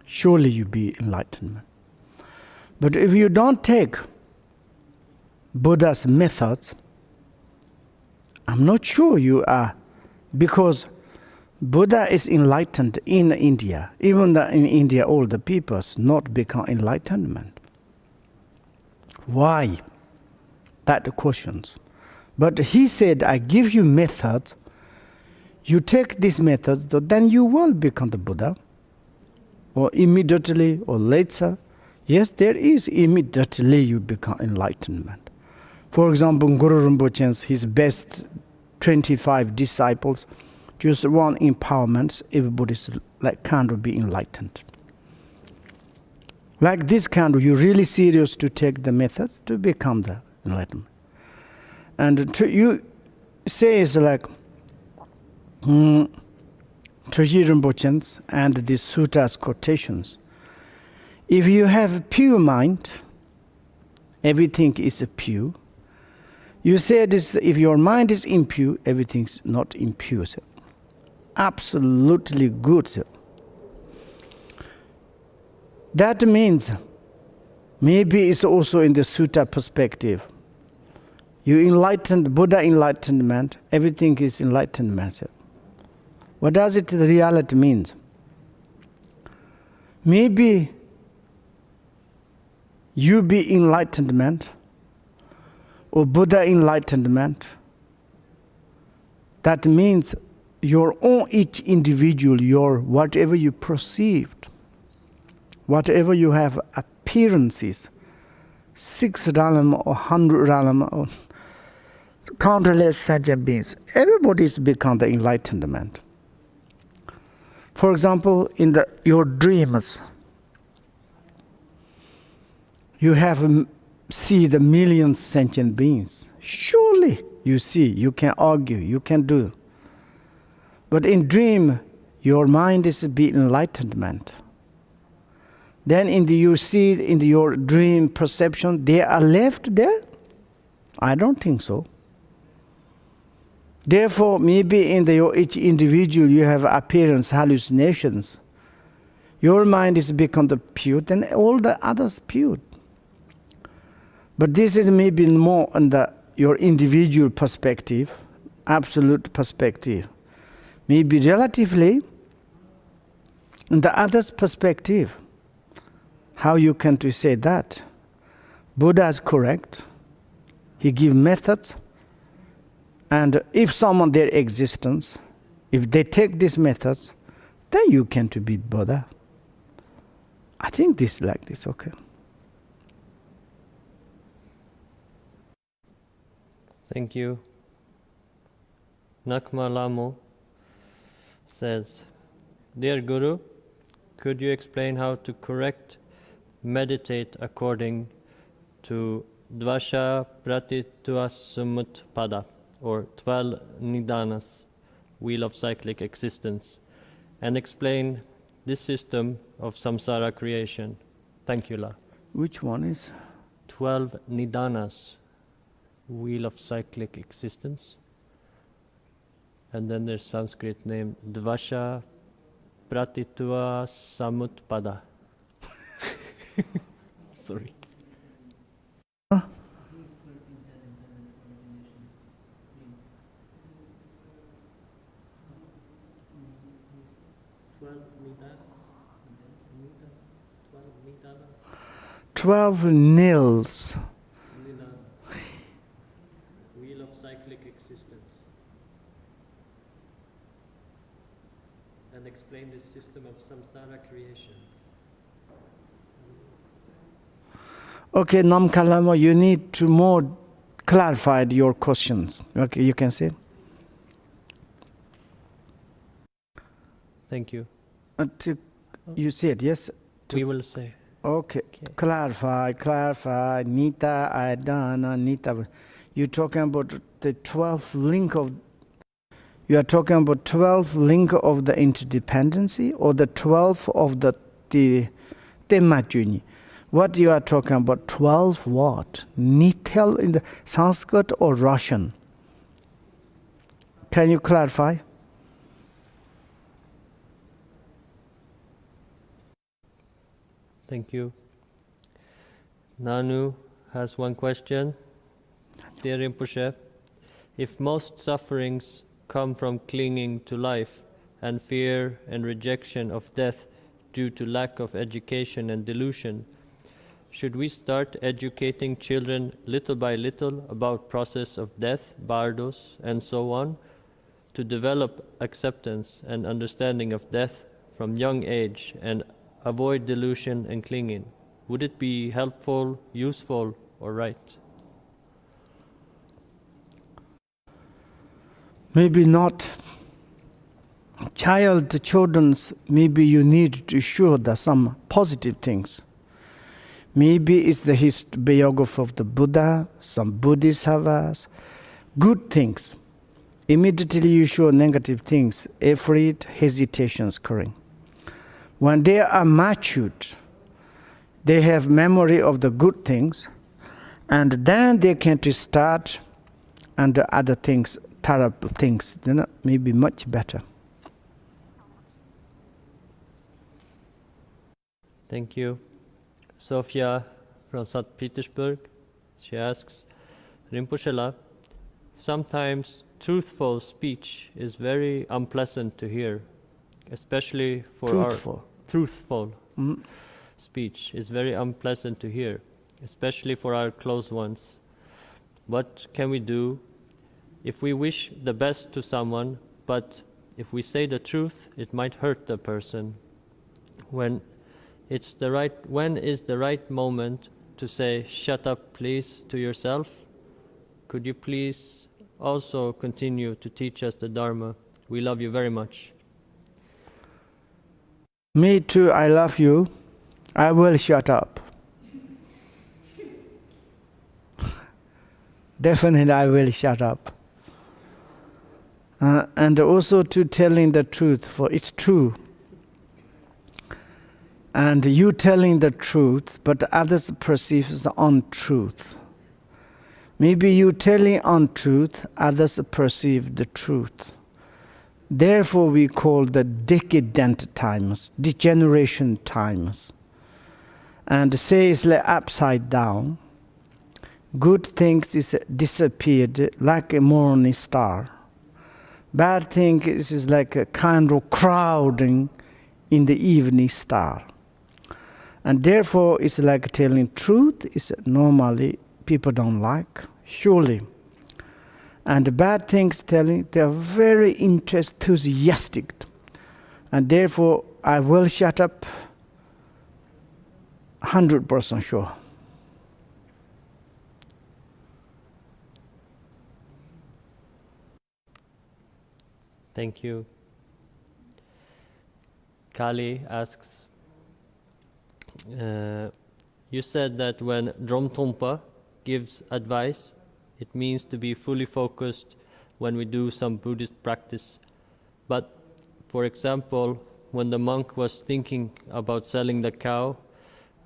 Surely you be enlightenment. But if you don't take Buddha's methods, I'm not sure you are, because Buddha is enlightened in India. Even in India, all the peoples not become enlightenment. Why? That the questions. But he said, I give you methods. You take these methods, then you will become the Buddha. Or immediately or later. Yes, there is immediately you become enlightenment. For example, Guru Rinpoche's, his best 25 disciples, just one empowerment, everybody's kind be enlightened. Like this kind, you're really serious to take the methods to become the enlightenment. And you say it's like Trulshik Rinpoche's and the sutras quotations. If you have pure mind, everything is pure. You say this, if your mind is impure, everything's not impure. Absolutely good. That means, maybe it's also in the sutta perspective. You enlightened, Buddha enlightenment, everything is enlightenment. What does it the reality means? Maybe you be enlightenment, or Buddha enlightenment. That means your own each individual, your whatever you perceived, whatever you have appearances, 6 realm or 100 realm or countless such beings, everybody's become the enlightenment. For example, in your dreams, you have see the millions sentient beings. Surely you see, you can argue, you can do. But in dream, your mind is be enlightenment. Then you see in your dream perception, they are left there? I don't think so. Therefore, maybe in each individual you have appearance hallucinations. Your mind is become the pure, then all the others pure. But this is maybe more on your individual perspective, absolute perspective. Maybe relatively, in the other's perspective, how you can to say that? Buddha is correct. He gives methods. And if someone their existence, if they take these methods, then you can to be Buddha. I think this like this, okay. Thank you. Nakma Lamo says, Dear Guru, could you explain how to correct meditate according to Dvasha Pratitva or 12 Nidanas, Wheel of Cyclic Existence, and explain this system of samsara creation? Thank you, La. Which one is? 12 Nidanas, Wheel of Cyclic Existence. And then there's Sanskrit name Dvasha Pratitva Samutpada. Sorry. Huh? Twelve nils. Wheel of cyclic existence. And explain the system of samsara creation. Okay, Namkalama, you need to more clarify your questions. Okay, you can say. Thank you. You said yes? We will say. Okay. Clarify. Nita, Adana, Nita. You're talking about the 12th link of... You are talking about 12th link of the interdependency or the 12th of the Temajuni? What you are talking about? 12 what? Nitel in the Sanskrit or Russian? Can you clarify? Thank you. Nanu has one question. Dear Rinpoche, if most sufferings come from clinging to life and fear and rejection of death due to lack of education and delusion, should we start educating children little by little about process of death, bardos, and so on, to develop acceptance and understanding of death from young age and avoid delusion and clinging? Would it be helpful, useful, or right? Maybe not. Children's, maybe you need to show some positive things. Maybe it's the biography of the Buddha, some Bodhisattvas, good things. Immediately you show negative things, afraid, hesitations occurring. When they are matured, they have memory of the good things, and then they can start and the other things, terrible things, maybe much better. Thank you. Sofia from St. Petersburg, she asks, Rinpoche, sometimes truthful speech is very unpleasant to hear, especially for truthful speech is very unpleasant to hear, especially for our close ones. What can we do if we wish the best to someone, but if we say the truth, it might hurt the person? When is the right moment to say, shut up please, to yourself? Could you please also continue to teach us the Dharma? We love you very much. Me too, I love you. I will shut up. Definitely I will shut up. And also to telling the truth, for it's true. And you telling the truth, but others perceive as untruth. Maybe you telling untruth, others perceive the truth. Therefore we call the decadent times, degeneration times. And say it's like upside down. Good things is disappeared like a morning star. Bad thing is like a kind of crowding in the evening star. And therefore, it's like telling truth is normally people don't like, surely. And the bad things telling, they are very enthusiastic. And therefore, I will shut up 100% sure. Thank you. Kali asks, you said that when Dromtompa gives advice, it means to be fully focused when we do some Buddhist practice. But, for example, when the monk was thinking about selling the cow,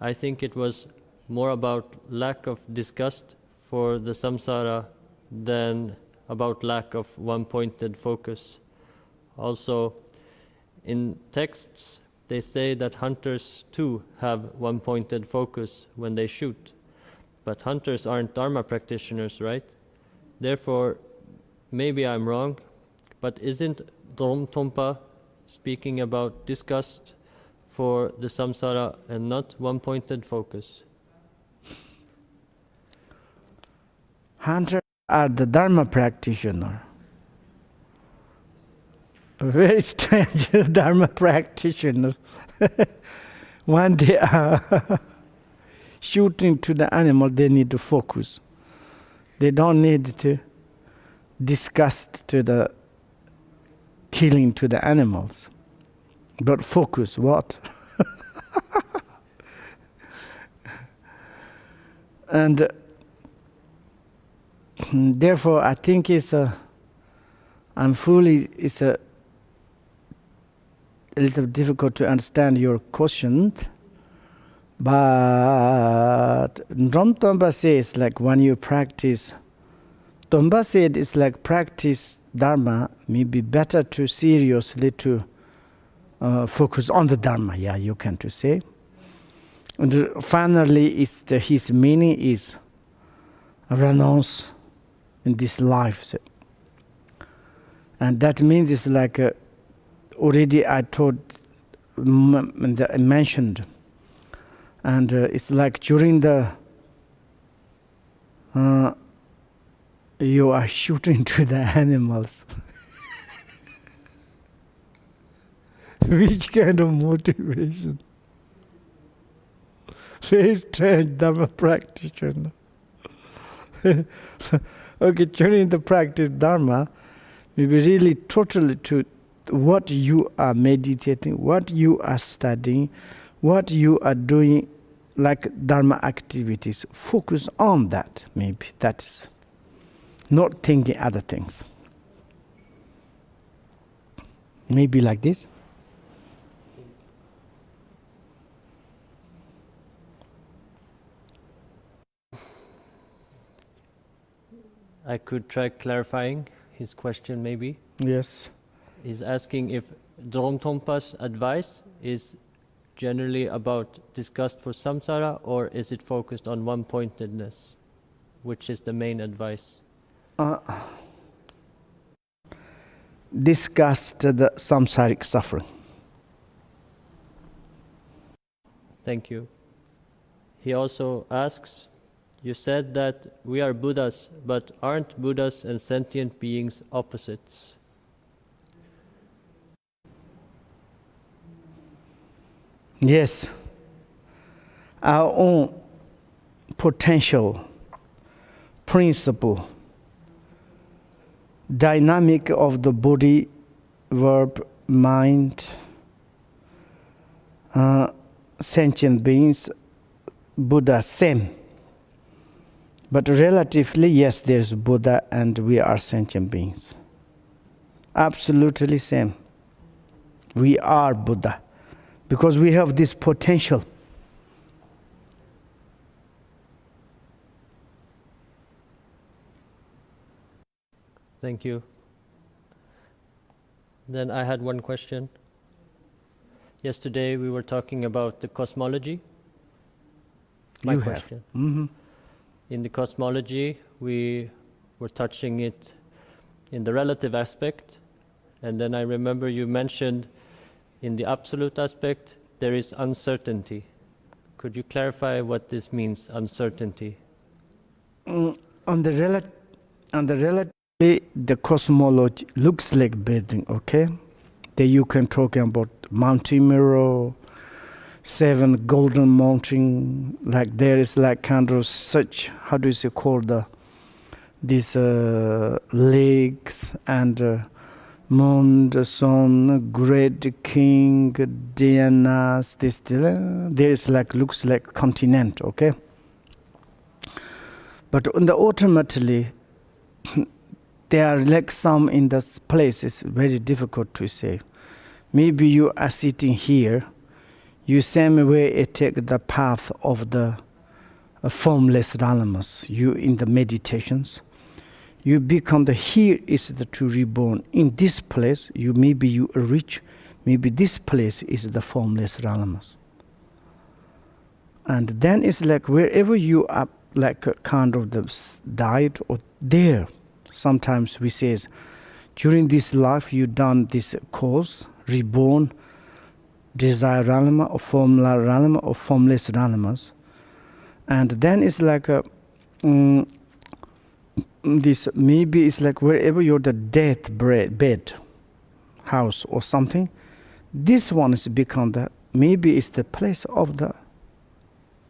I think it was more about lack of disgust for the samsara than about lack of one-pointed focus. Also, in texts, they say that hunters too have one-pointed focus when they shoot. But hunters aren't Dharma practitioners, right? Therefore, maybe I'm wrong, but isn't Dromtompa speaking about disgust for the samsara and not one-pointed focus? Hunters are the Dharma practitioner. Very strange Dharma practitioners. When they are shooting to the animal, they need to focus. They don't need to disgust to the killing to the animals. But focus what? And therefore, I think it's a little difficult to understand your question, but Dromtompa says like when you practice, Tomba said it's like practice Dharma, maybe better to seriously to focus on the Dharma, yeah, you can to say. And finally, his meaning is renounce in this life. So. And that means it's like already I mentioned, and it's like during the you are shooting to the animals. Which kind of motivation? Very strange Dharma practitioner. Okay, during the practice Dharma, we be really totally to what you are meditating, what you are studying, what you are doing, like Dharma activities. Focus on that, maybe. That's not thinking other things. Maybe like this. I could try clarifying his question maybe. Yes. He's asking if Dromtompa's advice is generally about disgust for samsara, or is it focused on one-pointedness, which is the main advice? Disgust the samsaric suffering. Thank you. He also asks, you said that we are Buddhas, but aren't Buddhas and sentient beings opposites? Yes. Our own potential, principle, dynamic of the body, verb, mind, sentient beings, Buddha, same. But relatively, yes, there's Buddha and we are sentient beings. Absolutely same. We are Buddha because we have this potential. Thank you. Then I had one question. Yesterday we were talking about the cosmology. My You question. have. Mm-hmm. in the cosmology, we were touching it in the relative aspect, and then I remember you mentioned in the absolute aspect there is uncertainty. Could you clarify what this means, uncertainty? On the relatively, the cosmology looks like building, okay? There you can talk about Mount Mirror, 7 golden mountain, like there is like kind of such, how do you say, called these lakes and moon, the sun, great king, Diana's, this, there is like, looks like continent, okay? But on the ultimately, there are like some in the places very difficult to say. Maybe you are sitting here, you same way take the path of the formless realms. You in the meditations, you become the here is the true reborn. In this place, you maybe you reach, maybe this place is the formless realms. And then it's like wherever you are, like a kind of the died or there. Sometimes we say, during this life you done this course, reborn, desire realm or formula realm or formless realms. And then it's like a, this maybe it's like wherever you're the death bed, house or something, this one is become the, maybe it's the place of the,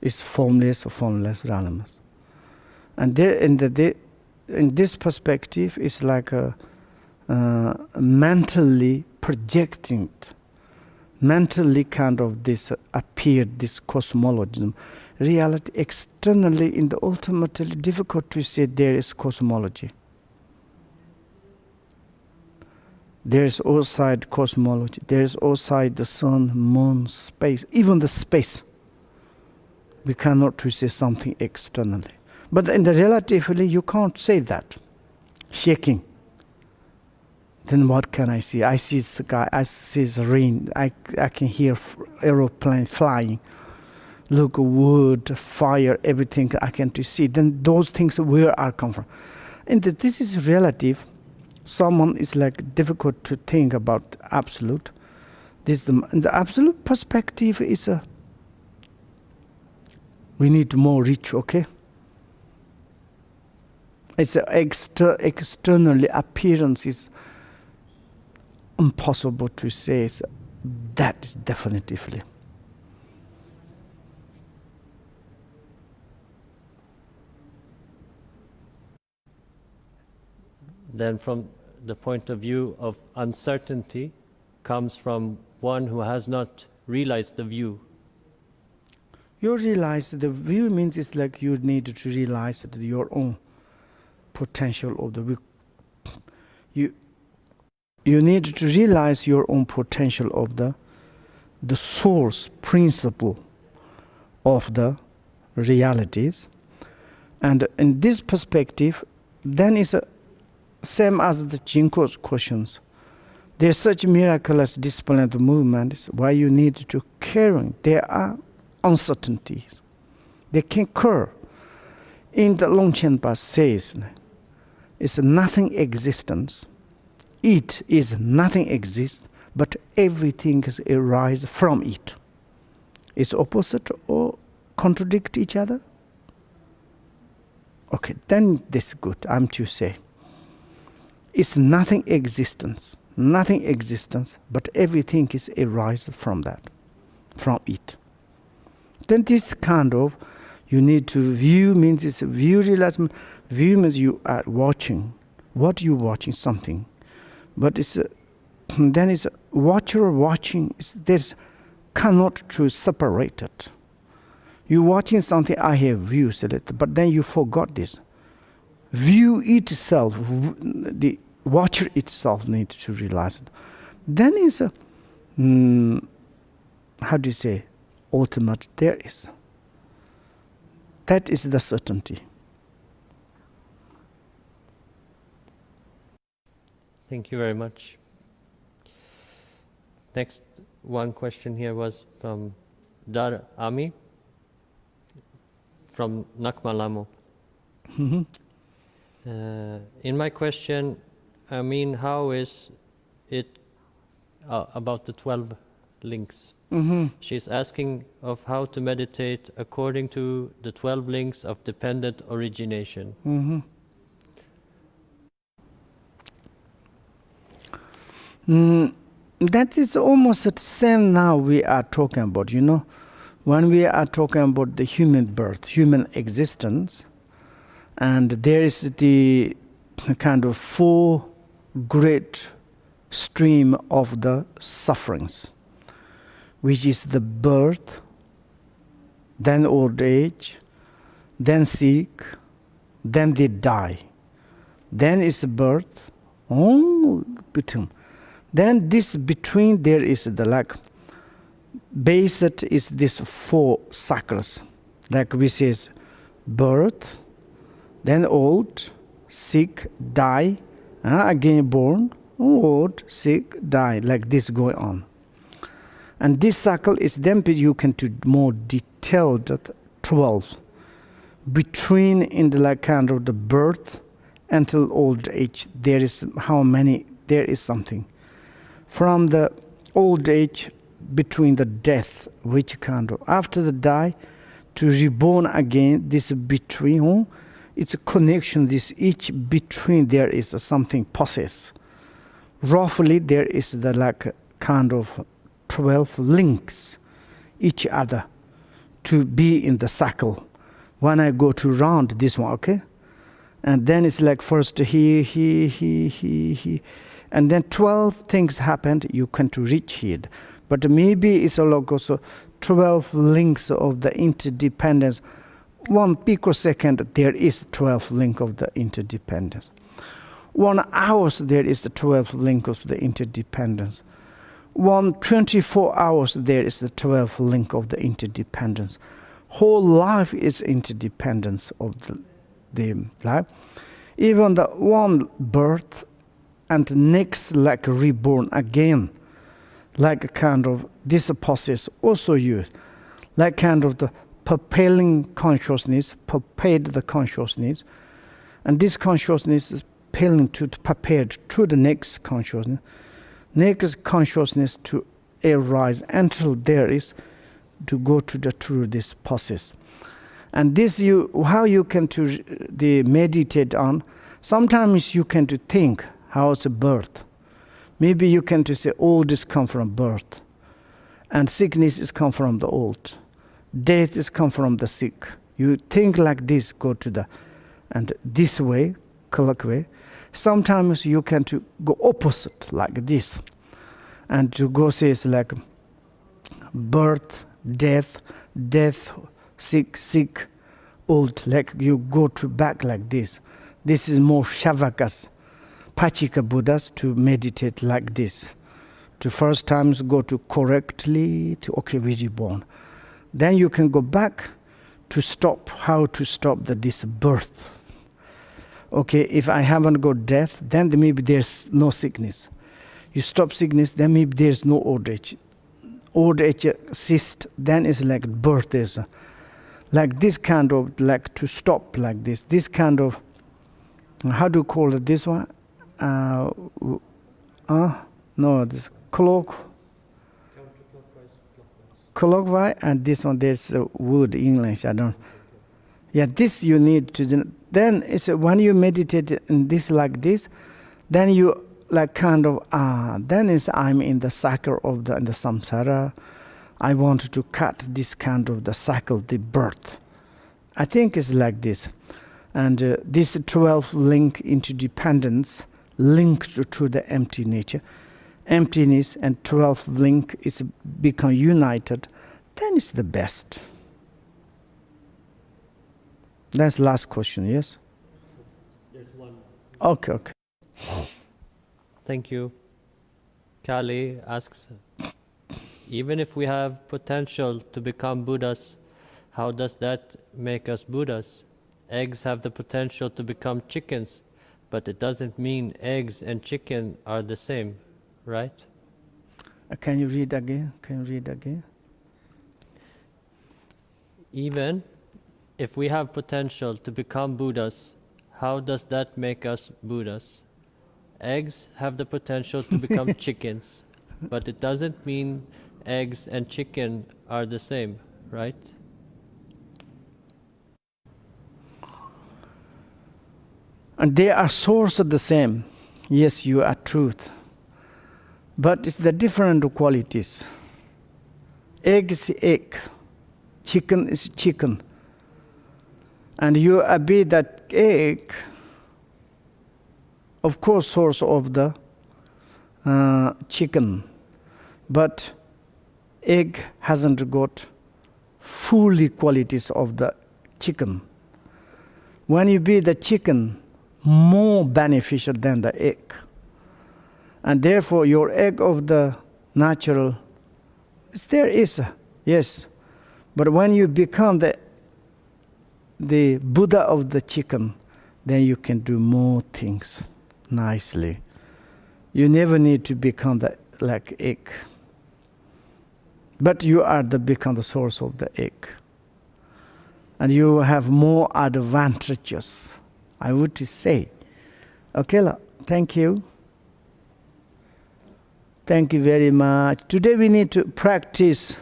is formless or formless realms. And there in this perspective is like a mentally projecting, mentally kind of this appeared, this cosmology. Reality externally in the ultimately difficult to say there is cosmology. There is outside cosmology, there is outside the sun, moon, space, even the space. We cannot to say something externally. But in the relatively, you can't say that. Shaking. Then what can I see? I see sky, I see the rain, I can hear aeroplane flying. Look, wood, fire, everything I can to see. Then those things where are come from. And this is relative. Someone is like difficult to think about absolute. This the absolute perspective is a, we need more reach, okay? It's externally appearance is impossible to say. So that is definitively. Then from the point of view of uncertainty comes from one who has not realized the view. You realize the view means it's like you need to realize that your own potential of the view. You need to realize your own potential of the source principle of the realities. And in this perspective, then it's same as the Jinko's questions. There's such miraculous discipline of the movement, why you need to carry. There are uncertainties. They can occur. In the Longchenpa says, it's nothing existence. It is nothing exists, but everything is arise from it. It's opposite or contradict each other? Okay, then this is good, I'm to say. It's nothing existence, but everything is arise from that, from it. Then this kind of, you need to view means it's view realization. View means you are watching. What you watching something, but it's then it's watcher watching. There's cannot to separate it. You watching something. I have views at it, but then you forgot this. View itself, the watcher itself needs to realize it. Then is a how do you say? Ultimate there is. That is the certainty. Thank you very much. Next one question here was from Dar Ami from Nakmalamo. Mhm. In my question, I mean, how is it about the 12 links? Mhm. She's asking of how to meditate according to the 12 links of dependent origination. Mhm. That is almost the same now we are talking about, you know. When we are talking about the human birth, human existence, and there is the kind of four great stream of the sufferings, which is the birth, then old age, then sick, then they die. Then is birth, between. Then this between there is the like base it is this four cycles. Like we says birth, then old, sick, die, again born, old, sick, die, like this going on. And this cycle is then you can do more detailed 12. Between in the like kind of the birth until old age, there is how many, there is something. From the old age, between the death, which kind of, after the die, to reborn again, this between, it's a connection, this each between there is something possess. Roughly there is the like kind of 12 links each other to be in the cycle. When I go to round this one, okay? And then it's like first here, and then 12 things happened, you can to reach here. But maybe it's also 12 links of the interdependence. 1 picosecond, there is 12 link of the interdependence. 1 hour, there is the 12 link of the interdependence. 24 hours, there is the 12 link of the interdependence. Whole life is interdependence of the life. Even the one birth and next like reborn again, like a kind of this process also used, like kind of the propelling consciousness, prepared the consciousness, and this consciousness is propelling to prepared to the next consciousness to arise until there is to go to the through this process. And this how you can to the meditate on. Sometimes you can to think how it's a birth. Maybe you can to say old is come from birth, and sickness is come from the old, death is come from the sick. You think like this, go to the, and this way, correct way. Sometimes you can to go opposite like this, and to go say it's like birth, death, sick, old, like you go to back like this. This is more Shavakas, Pachika Buddhas to meditate like this. To first times go to correctly, to okay, we reborn. Then you can go back to stop, how to stop this birth. Okay, if I haven't got death, then maybe there's no sickness. You stop sickness, then maybe there's no old age. Old age cyst, then it's like birth is like this kind of, like to stop like this. This kind of, how do you call it this one? No, this clockwise, and this one there's a word English, I don't. Yeah, this you need to. Then it's when you meditate in this like this, then you like kind of then is I'm in the cycle of the samsara. I want to cut this kind of the cycle, the birth. I think it's like this, and this 12 link into dependence linked to the empty nature, emptiness, and 12 link is become united. Then it's the best. That's last question. Yes. There's one. Okay. Thank you. Kali asks, even if we have potential to become Buddhas, how does that make us Buddhas? Eggs have the potential to become chickens, but it doesn't mean eggs and chicken are the same, right? Can you read again? Even if we have potential to become Buddhas, how does that make us Buddhas? Eggs have the potential to become chickens, but it doesn't mean eggs and chicken are the same, right? And they are source of the same. Yes, you are truth. But it's the different qualities. Egg is egg. Chicken is chicken. And you be that egg, of course, source of the chicken. But egg hasn't got fully qualities of the chicken. When you be the chicken, more beneficial than the egg. And therefore your egg of the natural, there is, yes. But when you become the Buddha of the chicken, then you can do more things nicely. You never need to become like egg. But you are become the source of the egg. And you have more advantages, I would say. Okay, thank you. Thank you very much. Today we need to practice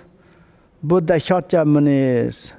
Buddha Shakyamunis.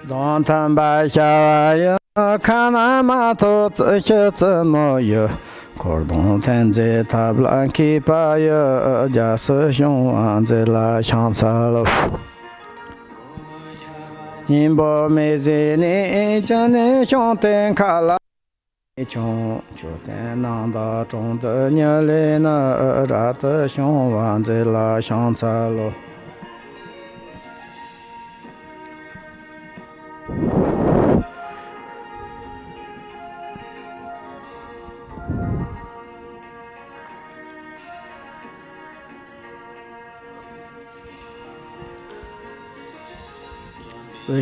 Don tan ba sha ya kana ma to zhe zhe mo ye cordon tan zhe ta blan ki pa ye ja se xiong an zhe la xiang ca lo yin bo me zhe ni zhen ne xiong ten ka la chung chu ten nang da zhong de nie le na ra de xiong wan zhe la xiang ca lo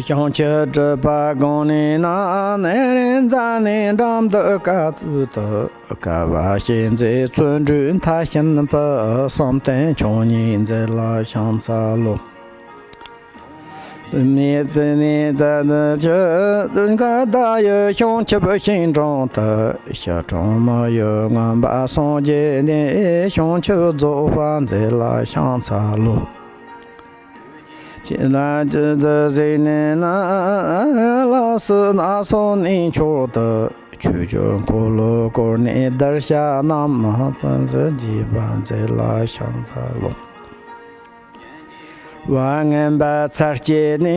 xiong che zhe ba gong ni na ne ren za ni dam de ga zi de ga wa xin zi zun jun ta xin ba sam ten chong ni zi la xiang ca lo mi zi ni da de zhe dun ga da ye xiong che ba xin zhong de xia zhong ma ye ngan ba song jie ni xiong che zou fan zi la xiang ca lo na zhe de zhe ne na la si na so ni chu de chu jun ku lu gu ni dar xia nam ma fan zhe ji ban zhe la xiang ca lo wang en ba car jie ni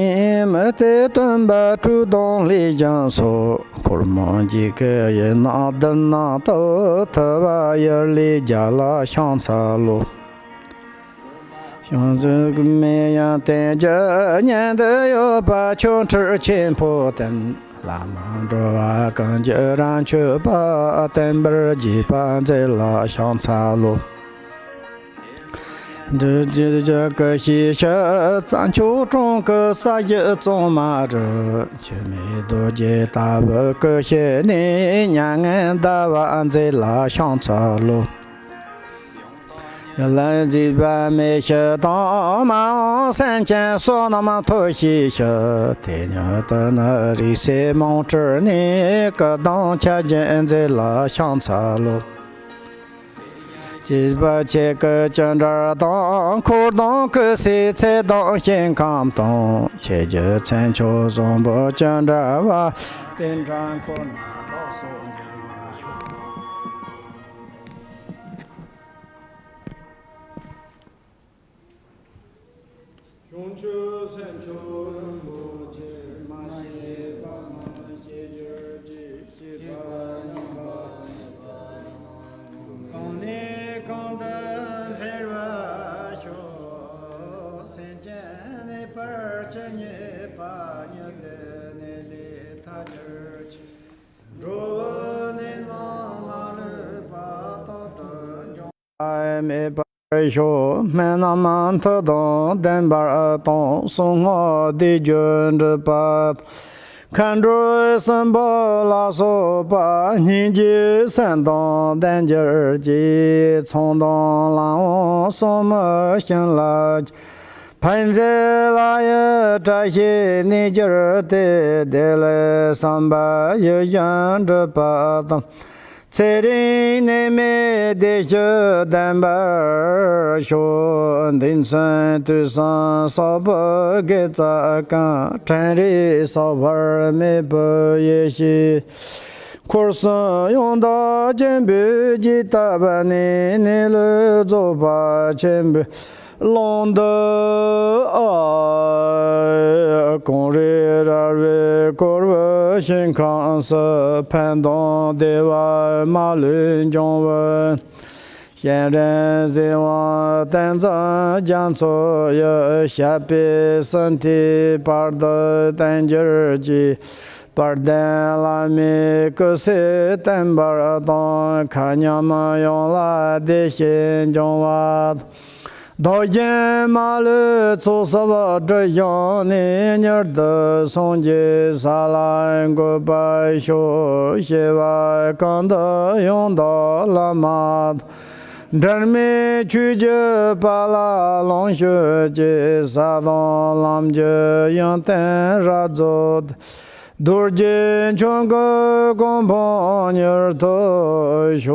me te dun ba zhu dong li jiang su ku ma ji ge ye na de na de te ba ye li jia la xiang ca lo xiong zi gu me yang ten je nian de yo ba qiong chi qin po ten la ma zhuo wa gang jie ran qu ba ten ber ji ban zai la xiang ca lu 这这个西学咱就中个啥也做嘛着，却没多见大不个些年年俺大完在拉上车路。原来这边没学到嘛，三千说那么多西学，天娘的那里些梦着呢，个当前见在拉上车路。 chỉ ba che cơ chân ra tông khổ tông cơ sĩ chế tông hiện cảm tông che chở chân cho dòng bộ chân ra và tên trang con đó sống chân mà chúng chú sen chú bộ chế mà chế ba mà chế chở chế ba nhằm ba con nè con đơn phê ra cho sen chân nè bờ chân nhẹ ba nhớ đê nè lê tha chở rồi nè nó mà lê ba to đơn cho ai mẹ ba cho mẹ nam man thơ đó đen ba tông sung ngõ đi chân rồi ba 看着三宝拉索把年纪三当单节儿节，从当郎什么行了，盘在拉也这些年节儿的得来三百也养着把当。 在人内面的小单板儿，小人生对上少不给咋干？城里少玩儿没不也些，可是用到金币几大半年，你来做把金币。 long的爱，公日为国为新康是攀登的外马轮中文，现人希望等着将所有下辈身体把的等节儿节。 把单拉米个些等把当看娘们用来的心中话。 到夜马路做什么这样年年的送去沙拉个白修些外刚的用到了嘛，人民去就把拉龙学去沙当浪就用等热做的。 多见全个公婆女儿都学。